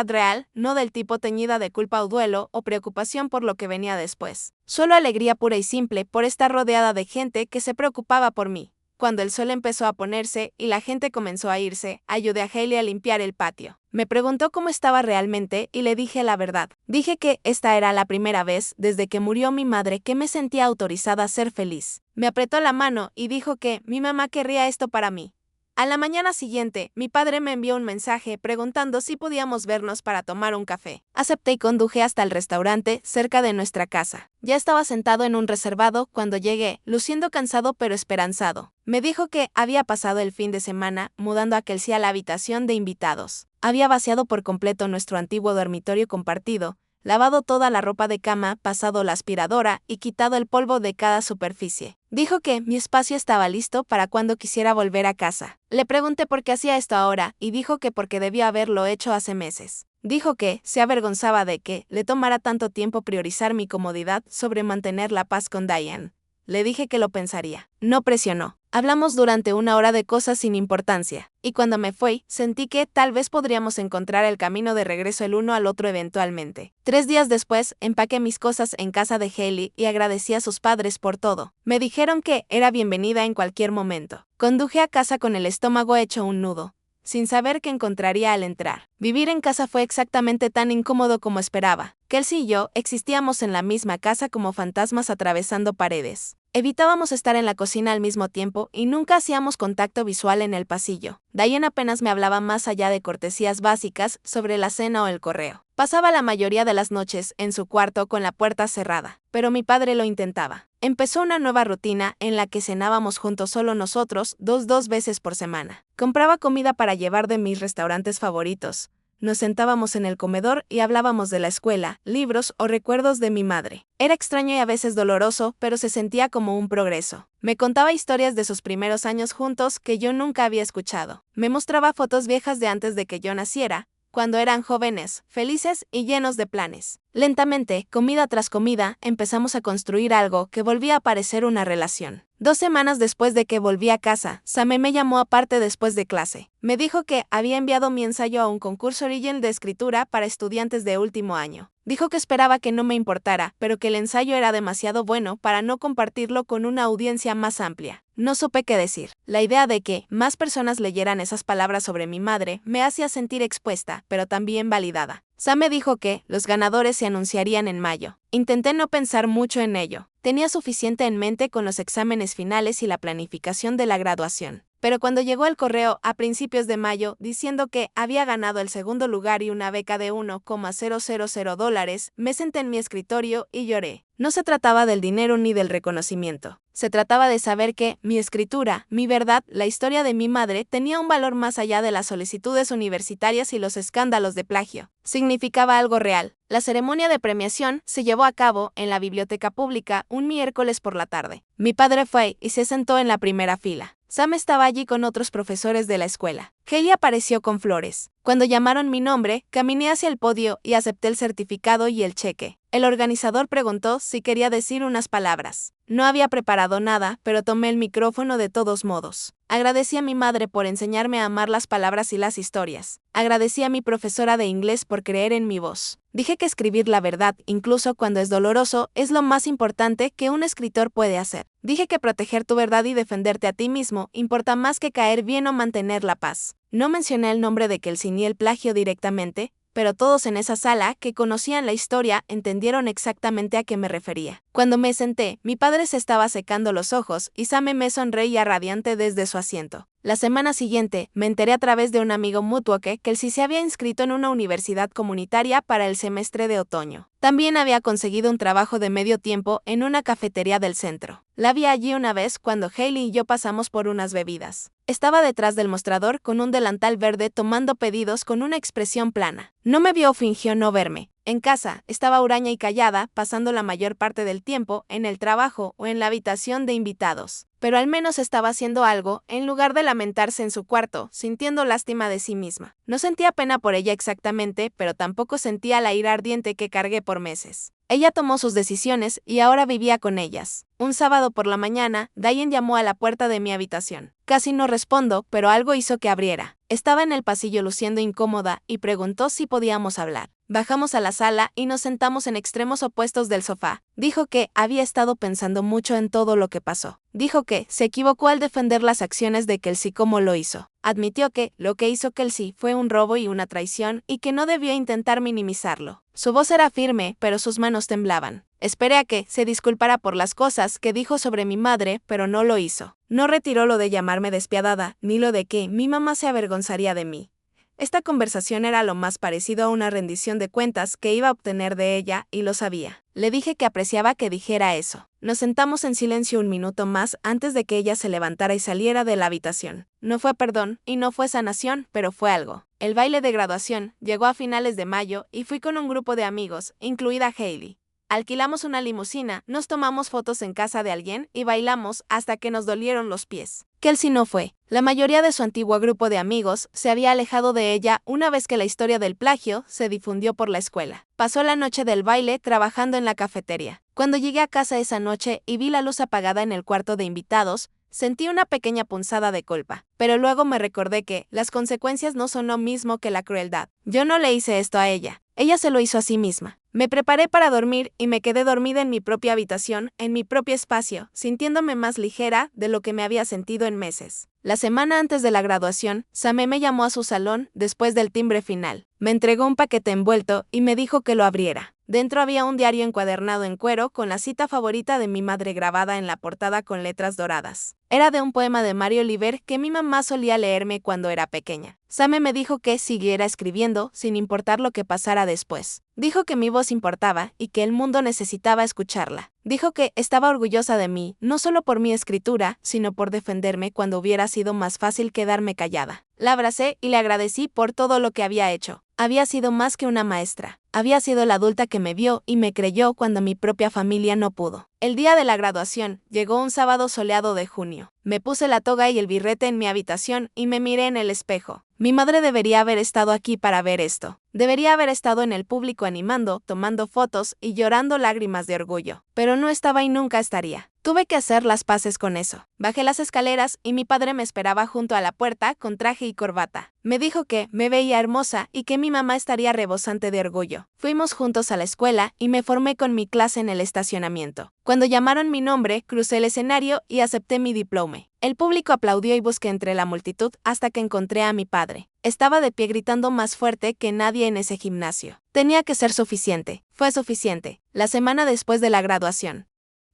real, no del tipo teñida de culpa o duelo o preocupación por lo que venía después. Solo alegría pura y simple por estar rodeada de gente que se preocupaba por mí. Cuando el sol empezó a ponerse y la gente comenzó a irse, ayudé a Hailey a limpiar el patio. Me preguntó cómo estaba realmente y le dije la verdad. Dije que esta era la primera vez desde que murió mi madre que me sentía autorizada a ser feliz. Me apretó la mano y dijo que mi mamá querría esto para mí. A la mañana siguiente, mi padre me envió un mensaje preguntando si podíamos vernos para tomar un café. Acepté y conduje hasta el restaurante cerca de nuestra casa. Ya estaba sentado en un reservado cuando llegué, luciendo cansado pero esperanzado. Me dijo que había pasado el fin de semana mudando a Kelsey a la habitación de invitados. Había vaciado por completo nuestro antiguo dormitorio compartido, lavado toda la ropa de cama, pasado la aspiradora y quitado el polvo de cada superficie. Dijo que mi espacio estaba listo para cuando quisiera volver a casa. Le pregunté por qué hacía esto ahora y dijo que porque debía haberlo hecho hace meses. Dijo que se avergonzaba de que le tomara tanto tiempo priorizar mi comodidad sobre mantener la paz con Diane. Le dije que lo pensaría. No presionó. Hablamos durante 1 hora de cosas sin importancia, y cuando me fui, sentí que tal vez podríamos encontrar el camino de regreso el uno al otro eventualmente. 3 días después, empaqué mis cosas en casa de Hailey y agradecí a sus padres por todo. Me dijeron que era bienvenida en cualquier momento. Conduje a casa con el estómago hecho un nudo, sin saber qué encontraría al entrar. Vivir en casa fue exactamente tan incómodo como esperaba. Kelsey y yo existíamos en la misma casa como fantasmas atravesando paredes. Evitábamos estar en la cocina al mismo tiempo y nunca hacíamos contacto visual en el pasillo. Diane apenas me hablaba más allá de cortesías básicas sobre la cena o el correo. Pasaba la mayoría de las noches en su cuarto con la puerta cerrada, pero mi padre lo intentaba. Empezó una nueva rutina en la que cenábamos juntos solo nosotros dos veces por semana. Compraba comida para llevar de mis restaurantes favoritos. Nos sentábamos en el comedor y hablábamos de la escuela, libros o recuerdos de mi madre. Era extraño y a veces doloroso, pero se sentía como un progreso. Me contaba historias de sus primeros años juntos que yo nunca había escuchado. Me mostraba fotos viejas de antes de que yo naciera, cuando eran jóvenes, felices y llenos de planes. Lentamente, comida tras comida, empezamos a construir algo que volvía a parecer una relación. 2 semanas después de que volví a casa, Same me llamó aparte después de clase. Me dijo que había enviado mi ensayo a un concurso Origen de escritura para estudiantes de último año. Dijo que esperaba que no me importara, pero que el ensayo era demasiado bueno para no compartirlo con una audiencia más amplia. No supe qué decir. La idea de que más personas leyeran esas palabras sobre mi madre me hacía sentir expuesta, pero también validada. Sam me dijo que los ganadores se anunciarían en mayo. Intenté no pensar mucho en ello. Tenía suficiente en mente con los exámenes finales y la planificación de la graduación. Pero cuando llegó el correo a principios de mayo diciendo que había ganado el segundo lugar y una beca de $1,000, me senté en mi escritorio y lloré. No se trataba del dinero ni del reconocimiento. Se trataba de saber que mi escritura, mi verdad, la historia de mi madre tenía un valor más allá de las solicitudes universitarias y los escándalos de plagio. Significaba algo real. La ceremonia de premiación se llevó a cabo en la biblioteca pública un miércoles por la tarde. Mi padre fue y se sentó en la primera fila. Sam estaba allí con otros profesores de la escuela. Hailey apareció con flores. Cuando llamaron mi nombre, caminé hacia el podio y acepté el certificado y el cheque. El organizador preguntó si quería decir unas palabras. No había preparado nada, pero tomé el micrófono de todos modos. Agradecí a mi madre por enseñarme a amar las palabras y las historias. Agradecí a mi profesora de inglés por creer en mi voz. Dije que escribir la verdad, incluso cuando es doloroso, es lo más importante que un escritor puede hacer. Dije que proteger tu verdad y defenderte a ti mismo importa más que caer bien o mantener la paz. No mencioné el nombre de Kelsey ni el plagio directamente, pero todos en esa sala que conocían la historia entendieron exactamente a qué me refería. Cuando me senté, mi padre se estaba secando los ojos y Sam me sonreía radiante desde su asiento. La semana siguiente, me enteré a través de un amigo mutuo que Kelsey se había inscrito en una universidad comunitaria para el semestre de otoño. También había conseguido un trabajo de medio tiempo en una cafetería del centro. La vi allí una vez cuando Hailey y yo pasamos por unas bebidas. Estaba detrás del mostrador con un delantal verde tomando pedidos con una expresión plana. No me vio o fingió no verme. En casa, estaba huraña y callada, pasando la mayor parte del tiempo en el trabajo o en la habitación de invitados. Pero al menos estaba haciendo algo, en lugar de lamentarse en su cuarto, sintiendo lástima de sí misma. No sentía pena por ella exactamente, pero tampoco sentía la ira ardiente que cargué por meses. Ella tomó sus decisiones y ahora vivía con ellas. Un sábado por la mañana, Diane llamó a la puerta de mi habitación. Casi no respondo, pero algo hizo que abriera. Estaba en el pasillo luciendo incómoda y preguntó si podíamos hablar. Bajamos a la sala y nos sentamos en extremos opuestos del sofá. Dijo que había estado pensando mucho en todo lo que pasó. Dijo que se equivocó al defender las acciones de Kelsey como lo hizo. Admitió que lo que hizo Kelsey fue un robo y una traición y que no debió intentar minimizarlo. Su voz era firme, pero sus manos temblaban. Esperé a que se disculpara por las cosas que dijo sobre mi madre, pero no lo hizo. No retiró lo de llamarme despiadada, ni lo de que mi mamá se avergonzaría de mí. Esta conversación era lo más parecido a una rendición de cuentas que iba a obtener de ella, y lo sabía. Le dije que apreciaba que dijera eso. Nos sentamos en silencio un minuto más antes de que ella se levantara y saliera de la habitación. No fue perdón y no fue sanación, pero fue algo. El baile de graduación llegó a finales de mayo y fui con un grupo de amigos, incluida Hailey. Alquilamos una limusina, nos tomamos fotos en casa de alguien y bailamos hasta que nos dolieron los pies. Kelsey no fue. La mayoría de su antiguo grupo de amigos se había alejado de ella una vez que la historia del plagio se difundió por la escuela. Pasó la noche del baile trabajando en la cafetería. Cuando llegué a casa esa noche y vi la luz apagada en el cuarto de invitados, sentí una pequeña punzada de culpa, pero luego me recordé que las consecuencias no son lo mismo que la crueldad. Yo no le hice esto a ella. Ella se lo hizo a sí misma. Me preparé para dormir y me quedé dormida en mi propia habitación, en mi propio espacio, sintiéndome más ligera de lo que me había sentido en meses. La semana antes de la graduación, Sam me llamó a su salón después del timbre final. Me entregó un paquete envuelto y me dijo que lo abriera. Dentro había un diario encuadernado en cuero con la cita favorita de mi madre grabada en la portada con letras doradas. Era de un poema de Mario Oliver que mi mamá solía leerme cuando era pequeña. Sam me dijo que siguiera escribiendo sin importar lo que pasara después. Dijo que mi voz importaba y que el mundo necesitaba escucharla. Dijo que estaba orgullosa de mí, no solo por mi escritura, sino por defenderme cuando hubiera sido más fácil quedarme callada. La abracé y le agradecí por todo lo que había hecho. Había sido más que una maestra. Había sido la adulta que me vio y me creyó cuando mi propia familia no pudo. El día de la graduación llegó un sábado soleado de junio. Me puse la toga y el birrete en mi habitación y me miré en el espejo. Mi madre debería haber estado aquí para ver esto. Debería haber estado en el público animando, tomando fotos y llorando lágrimas de orgullo. Pero no estaba y nunca estaría. Tuve que hacer las paces con eso. Bajé las escaleras y mi padre me esperaba junto a la puerta con traje y corbata. Me dijo que me veía hermosa y que mi mamá estaría rebosante de orgullo. Fuimos juntos a la escuela y me formé con mi clase en el estacionamiento. Cuando llamaron mi nombre, crucé el escenario y acepté mi diploma. El público aplaudió y busqué entre la multitud hasta que encontré a mi padre. Estaba de pie gritando más fuerte que nadie en ese gimnasio. Tenía que ser suficiente. Fue suficiente. La semana después de la graduación.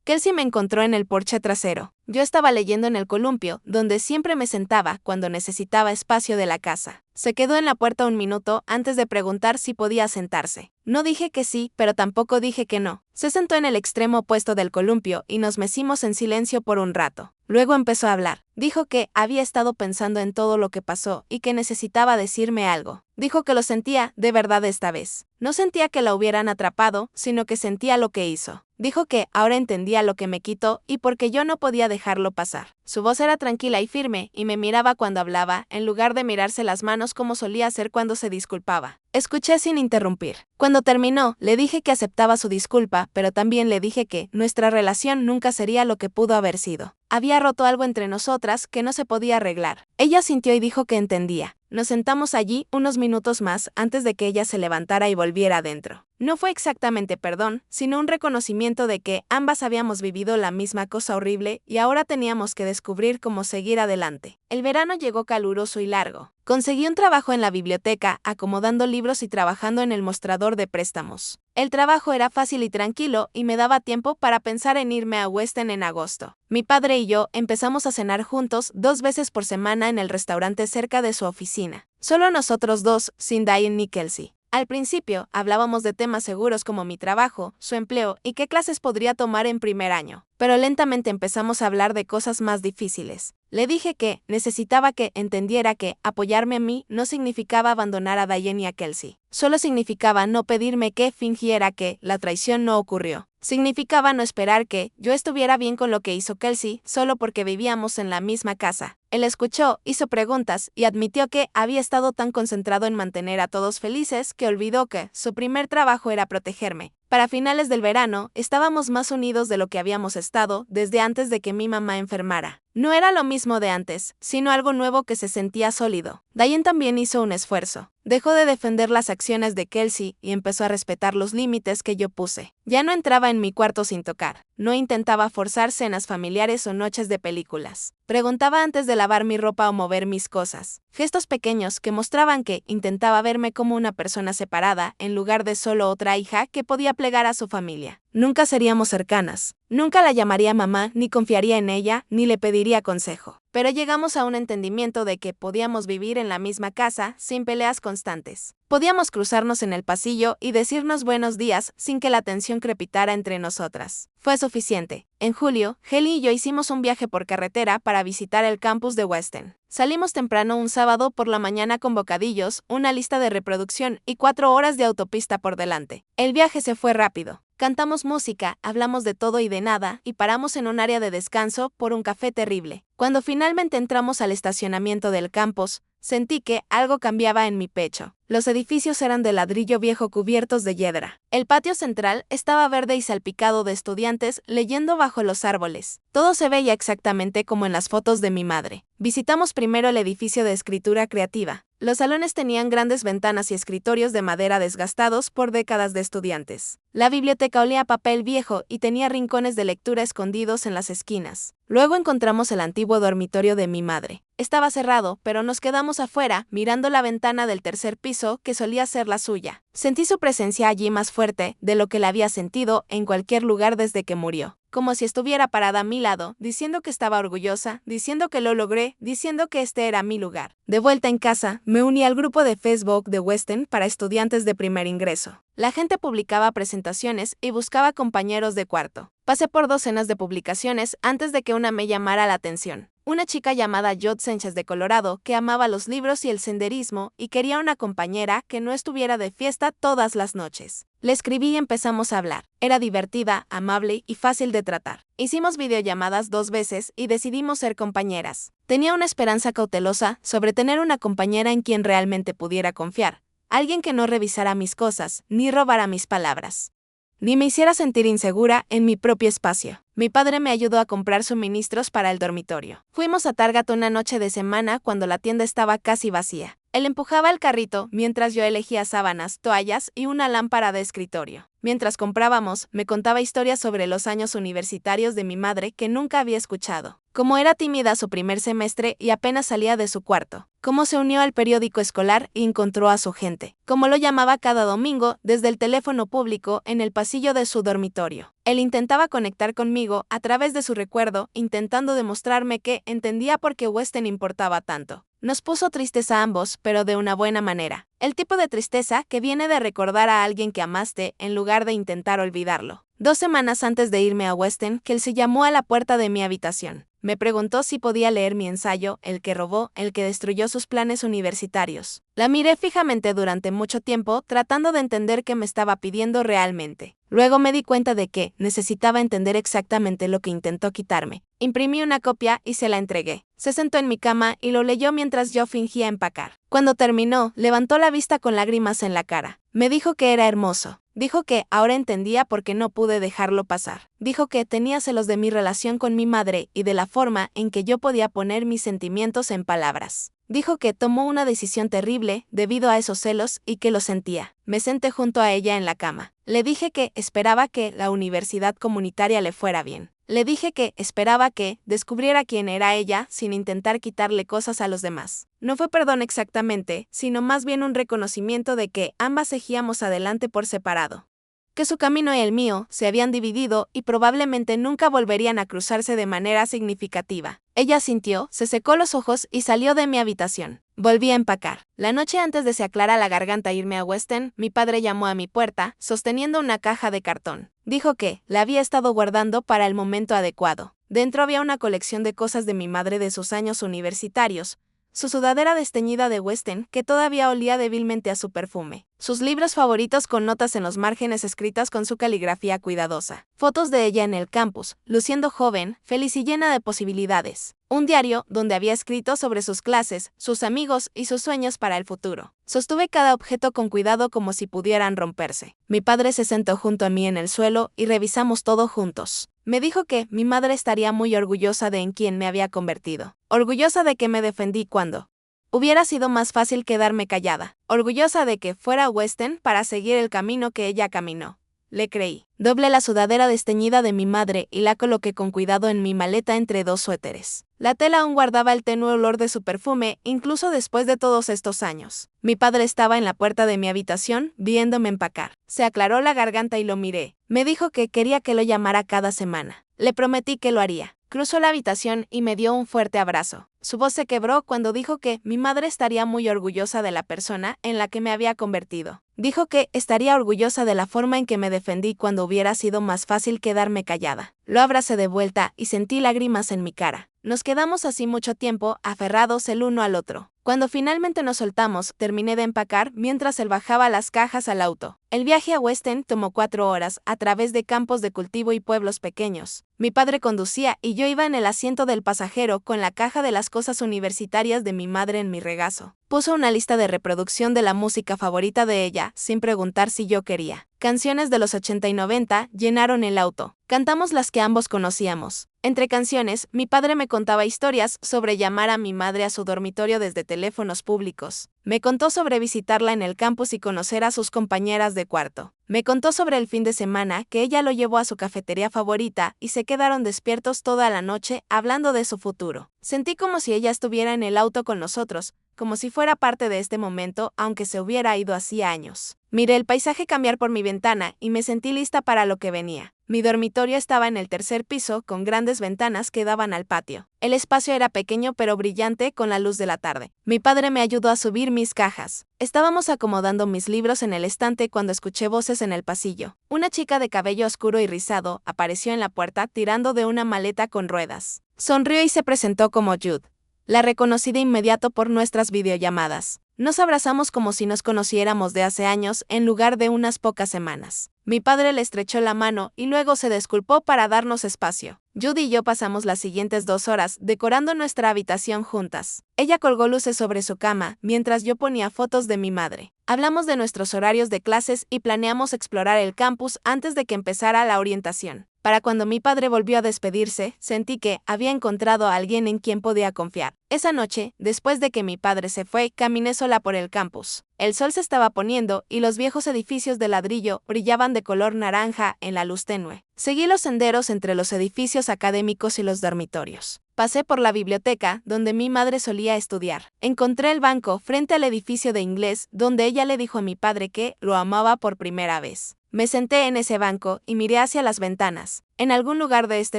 Kelsey me encontró en el porche trasero. Yo estaba leyendo en el columpio, donde siempre me sentaba cuando necesitaba espacio de la casa. Se quedó en la puerta un minuto antes de preguntar si podía sentarse. No dije que sí, pero tampoco dije que no. Se sentó en el extremo opuesto del columpio y nos mecimos en silencio por un rato. Luego empezó a hablar. Dijo que había estado pensando en todo lo que pasó y que necesitaba decirme algo. Dijo que lo sentía de verdad esta vez. No sentía que la hubieran atrapado, sino que sentía lo que hizo. Dijo que ahora entendía lo que me quitó y porque yo no podía dejarlo pasar. Su voz era tranquila y firme y me miraba cuando hablaba, en lugar de mirarse las manos como solía hacer cuando se disculpaba. Escuché sin interrumpir. Cuando terminó, le dije que aceptaba su disculpa, pero también le dije que nuestra relación nunca sería lo que pudo haber sido. Había roto algo entre nosotras que no se podía arreglar. Ella sintió y dijo que entendía. Nos sentamos allí unos minutos más antes de que ella se levantara y volviera adentro. No fue exactamente perdón, sino un reconocimiento de que ambas habíamos vivido la misma cosa horrible y ahora teníamos que descubrir cómo seguir adelante. El verano llegó caluroso y largo. Conseguí un trabajo en la biblioteca, acomodando libros y trabajando en el mostrador de préstamos. El trabajo era fácil y tranquilo y me daba tiempo para pensar en irme a Weston en agosto. Mi padre y yo empezamos a cenar juntos 2 veces por semana en el restaurante cerca de su oficina. Solo nosotros dos, sin Diane ni Kelsey. Al principio, hablábamos de temas seguros como mi trabajo, su empleo y qué clases podría tomar en primer año. Pero lentamente empezamos a hablar de cosas más difíciles. Le dije que necesitaba que entendiera que apoyarme a mí no significaba abandonar a Diane y a Kelsey. Solo significaba no pedirme que fingiera que la traición no ocurrió. Significaba no esperar que yo estuviera bien con lo que hizo Kelsey solo porque vivíamos en la misma casa. Él escuchó, hizo preguntas y admitió que había estado tan concentrado en mantener a todos felices que olvidó que su primer trabajo era protegerme. Para finales del verano, estábamos más unidos de lo que habíamos estado desde antes de que mi mamá enfermara. No era lo mismo de antes, sino algo nuevo que se sentía sólido. Diane también hizo un esfuerzo. Dejó de defender las acciones de Kelsey y empezó a respetar los límites que yo puse. Ya no entraba en mi cuarto sin tocar. No intentaba forzar cenas familiares o noches de películas. Preguntaba antes de lavar mi ropa o mover mis cosas. Gestos pequeños que mostraban que intentaba verme como una persona separada en lugar de solo otra hija que podía plegar a su familia. Nunca seríamos cercanas. Nunca la llamaría mamá, ni confiaría en ella, ni le pediría consejo. Pero llegamos a un entendimiento de que podíamos vivir en la misma casa sin peleas constantes. Podíamos cruzarnos en el pasillo y decirnos buenos días sin que la tensión crepitara entre nosotras. Fue suficiente. En julio, Haley y yo hicimos un viaje por carretera para visitar el campus de Weston. Salimos temprano un sábado por la mañana con bocadillos, una lista de reproducción y 4 horas de autopista por delante. El viaje se fue rápido. Cantamos música, hablamos de todo y de nada, y paramos en un área de descanso por un café terrible. Cuando finalmente entramos al estacionamiento del campus, sentí que algo cambiaba en mi pecho. Los edificios eran de ladrillo viejo cubiertos de hiedra. El patio central estaba verde y salpicado de estudiantes leyendo bajo los árboles. Todo se veía exactamente como en las fotos de mi madre. Visitamos primero el edificio de escritura creativa. Los salones tenían grandes ventanas y escritorios de madera desgastados por décadas de estudiantes. La biblioteca olía a papel viejo y tenía rincones de lectura escondidos en las esquinas. Luego encontramos el antiguo dormitorio de mi madre. Estaba cerrado, pero nos quedamos afuera, mirando la ventana del tercer piso que solía ser la suya. Sentí su presencia allí más fuerte de lo que la había sentido en cualquier lugar desde que murió. Como si estuviera parada a mi lado, diciendo que estaba orgullosa, diciendo que lo logré, diciendo que este era mi lugar. De vuelta en casa, me uní al grupo de Facebook de Weston para estudiantes de primer ingreso. La gente publicaba presentaciones y buscaba compañeros de cuarto. Pasé por docenas de publicaciones antes de que una me llamara la atención. Una chica llamada Jod Sánchez de Colorado que amaba los libros y el senderismo y quería una compañera que no estuviera de fiesta todas las noches. Le escribí y empezamos a hablar. Era divertida, amable y fácil de tratar. Hicimos videollamadas 2 veces y decidimos ser compañeras. Tenía una esperanza cautelosa sobre tener una compañera en quien realmente pudiera confiar. Alguien que no revisara mis cosas, ni robara mis palabras, ni me hiciera sentir insegura en mi propio espacio. Mi padre me ayudó a comprar suministros para el dormitorio. Fuimos a Target una noche de semana cuando la tienda estaba casi vacía. Él empujaba el carrito mientras yo elegía sábanas, toallas y una lámpara de escritorio. Mientras comprábamos, me contaba historias sobre los años universitarios de mi madre que nunca había escuchado. Cómo era tímida su primer semestre y apenas salía de su cuarto. Cómo se unió al periódico escolar y encontró a su gente. Cómo lo llamaba cada domingo desde el teléfono público en el pasillo de su dormitorio. Él intentaba conectar conmigo a través de su recuerdo, intentando demostrarme que entendía por qué Weston importaba tanto. Nos puso tristes a ambos, pero de una buena manera. El tipo de tristeza que viene de recordar a alguien que amaste en lugar de intentar olvidarlo. 2 semanas antes de irme a Weston, Kelsey llamó a la puerta de mi habitación. Me preguntó si podía leer mi ensayo, el que robó, el que destruyó sus planes universitarios. La miré fijamente durante mucho tiempo, tratando de entender qué me estaba pidiendo realmente. Luego me di cuenta de que necesitaba entender exactamente lo que intentó quitarme. Imprimí una copia y se la entregué. Se sentó en mi cama y lo leyó mientras yo fingía empacar. Cuando terminó, levantó la vista con lágrimas en la cara. Me dijo que era hermoso. Dijo que ahora entendía por qué no pude dejarlo pasar. Dijo que tenía celos de mi relación con mi madre y de la forma en que yo podía poner mis sentimientos en palabras. Dijo que tomó una decisión terrible debido a esos celos y que lo sentía. Me senté junto a ella en la cama. Le dije que esperaba que la universidad comunitaria le fuera bien. Le dije que esperaba que descubriera quién era ella sin intentar quitarle cosas a los demás. No fue perdón exactamente, sino más bien un reconocimiento de que ambas seguíamos adelante por separado. Que su camino y el mío se habían dividido y probablemente nunca volverían a cruzarse de manera significativa. Ella asintió, se secó los ojos y salió de mi habitación. Volví a empacar. La noche antes de se aclara la garganta irme a Weston, mi padre llamó a mi puerta, sosteniendo una caja de cartón. Dijo que la había estado guardando para el momento adecuado. Dentro había una colección de cosas de mi madre de sus años universitarios. Su sudadera desteñida de Weston, que todavía olía débilmente a su perfume. Sus libros favoritos con notas en los márgenes escritas con su caligrafía cuidadosa. Fotos de ella en el campus, luciendo joven, feliz y llena de posibilidades. Un diario donde había escrito sobre sus clases, sus amigos y sus sueños para el futuro. Sostuve cada objeto con cuidado como si pudieran romperse. Mi padre se sentó junto a mí en el suelo y revisamos todo juntos. Me dijo que mi madre estaría muy orgullosa de en quien me había convertido. Orgullosa de que me defendí cuando hubiera sido más fácil quedarme callada. Orgullosa de que fuera a Weston para seguir el camino que ella caminó. Le creí. Doblé la sudadera desteñida de mi madre y la coloqué con cuidado en mi maleta entre 2 suéteres. La tela aún guardaba el tenue olor de su perfume, incluso después de todos estos años. Mi padre estaba en la puerta de mi habitación, viéndome empacar. Se aclaró la garganta y lo miré. Me dijo que quería que lo llamara cada semana. Le prometí que lo haría. Cruzó la habitación y me dio un fuerte abrazo. Su voz se quebró cuando dijo que mi madre estaría muy orgullosa de la persona en la que me había convertido. Dijo que estaría orgullosa de la forma en que me defendí cuando hubiera sido más fácil quedarme callada. Lo abracé de vuelta y sentí lágrimas en mi cara. Nos quedamos así mucho tiempo, aferrados el uno al otro. Cuando finalmente nos soltamos, terminé de empacar mientras él bajaba las cajas al auto. El viaje a Weston tomó 4 horas, a través de campos de cultivo y pueblos pequeños. Mi padre conducía y yo iba en el asiento del pasajero con la caja de las cosas universitarias de mi madre en mi regazo. Puso una lista de reproducción de la música favorita de ella, sin preguntar si yo quería. Canciones de los 80 y 90 llenaron el auto. Cantamos las que ambos conocíamos. Entre canciones, mi padre me contaba historias sobre llamar a mi madre a su dormitorio desde teléfonos públicos. Me contó sobre visitarla en el campus y conocer a sus compañeras de cuarto. Me contó sobre el fin de semana que ella lo llevó a su cafetería favorita y se quedaron despiertos toda la noche hablando de su futuro. Sentí como si ella estuviera en el auto con nosotros, como si fuera parte de este momento, aunque se hubiera ido hacía años. Miré el paisaje cambiar por mi ventana y me sentí lista para lo que venía. Mi dormitorio estaba en el 3er piso, con grandes ventanas que daban al patio. El espacio era pequeño pero brillante con la luz de la tarde. Mi padre me ayudó a subir mis cajas. Estábamos acomodando mis libros en el estante cuando escuché voces en el pasillo. Una chica de cabello oscuro y rizado apareció en la puerta tirando de una maleta con ruedas. Sonrió y se presentó como Jude. La reconocí de inmediato por nuestras videollamadas. Nos abrazamos como si nos conociéramos de hace años en lugar de unas pocas semanas. Mi padre le estrechó la mano y luego se disculpó para darnos espacio. Judy y yo pasamos las siguientes 2 horas decorando nuestra habitación juntas. Ella colgó luces sobre su cama mientras yo ponía fotos de mi madre. Hablamos de nuestros horarios de clases y planeamos explorar el campus antes de que empezara la orientación. Para cuando mi padre volvió a despedirse, sentí que había encontrado a alguien en quien podía confiar. Esa noche, después de que mi padre se fue, caminé sola por el campus. El sol se estaba poniendo y los viejos edificios de ladrillo brillaban de color naranja en la luz tenue. Seguí los senderos entre los edificios académicos y los dormitorios. Pasé por la biblioteca, donde mi madre solía estudiar. Encontré el banco frente al edificio de inglés, donde ella le dijo a mi padre que lo amaba por primera vez. Me senté en ese banco y miré hacia las ventanas. En algún lugar de este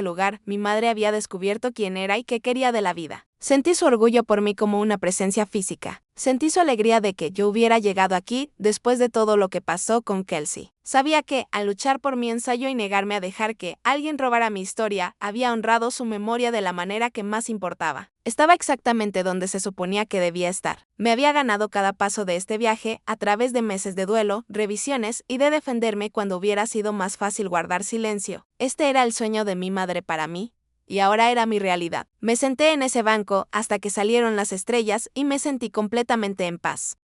lugar, mi madre había descubierto quién era y qué quería de la vida. Sentí su orgullo por mí como una presencia física. Sentí su alegría de que yo hubiera llegado aquí después de todo lo que pasó con Kelsey. Sabía que, al luchar por mi ensayo y negarme a dejar que alguien robara mi historia, había honrado su memoria de la manera que más importaba. Estaba exactamente donde se suponía que debía estar. Me había ganado cada paso de este viaje a través de meses de duelo, revisiones y de defenderme cuando hubiera sido más fácil guardar silencio. Este era el sueño de mi madre para mí, y ahora era mi realidad. Me senté en ese banco hasta que salieron las estrellas y me sentí completamente en paz.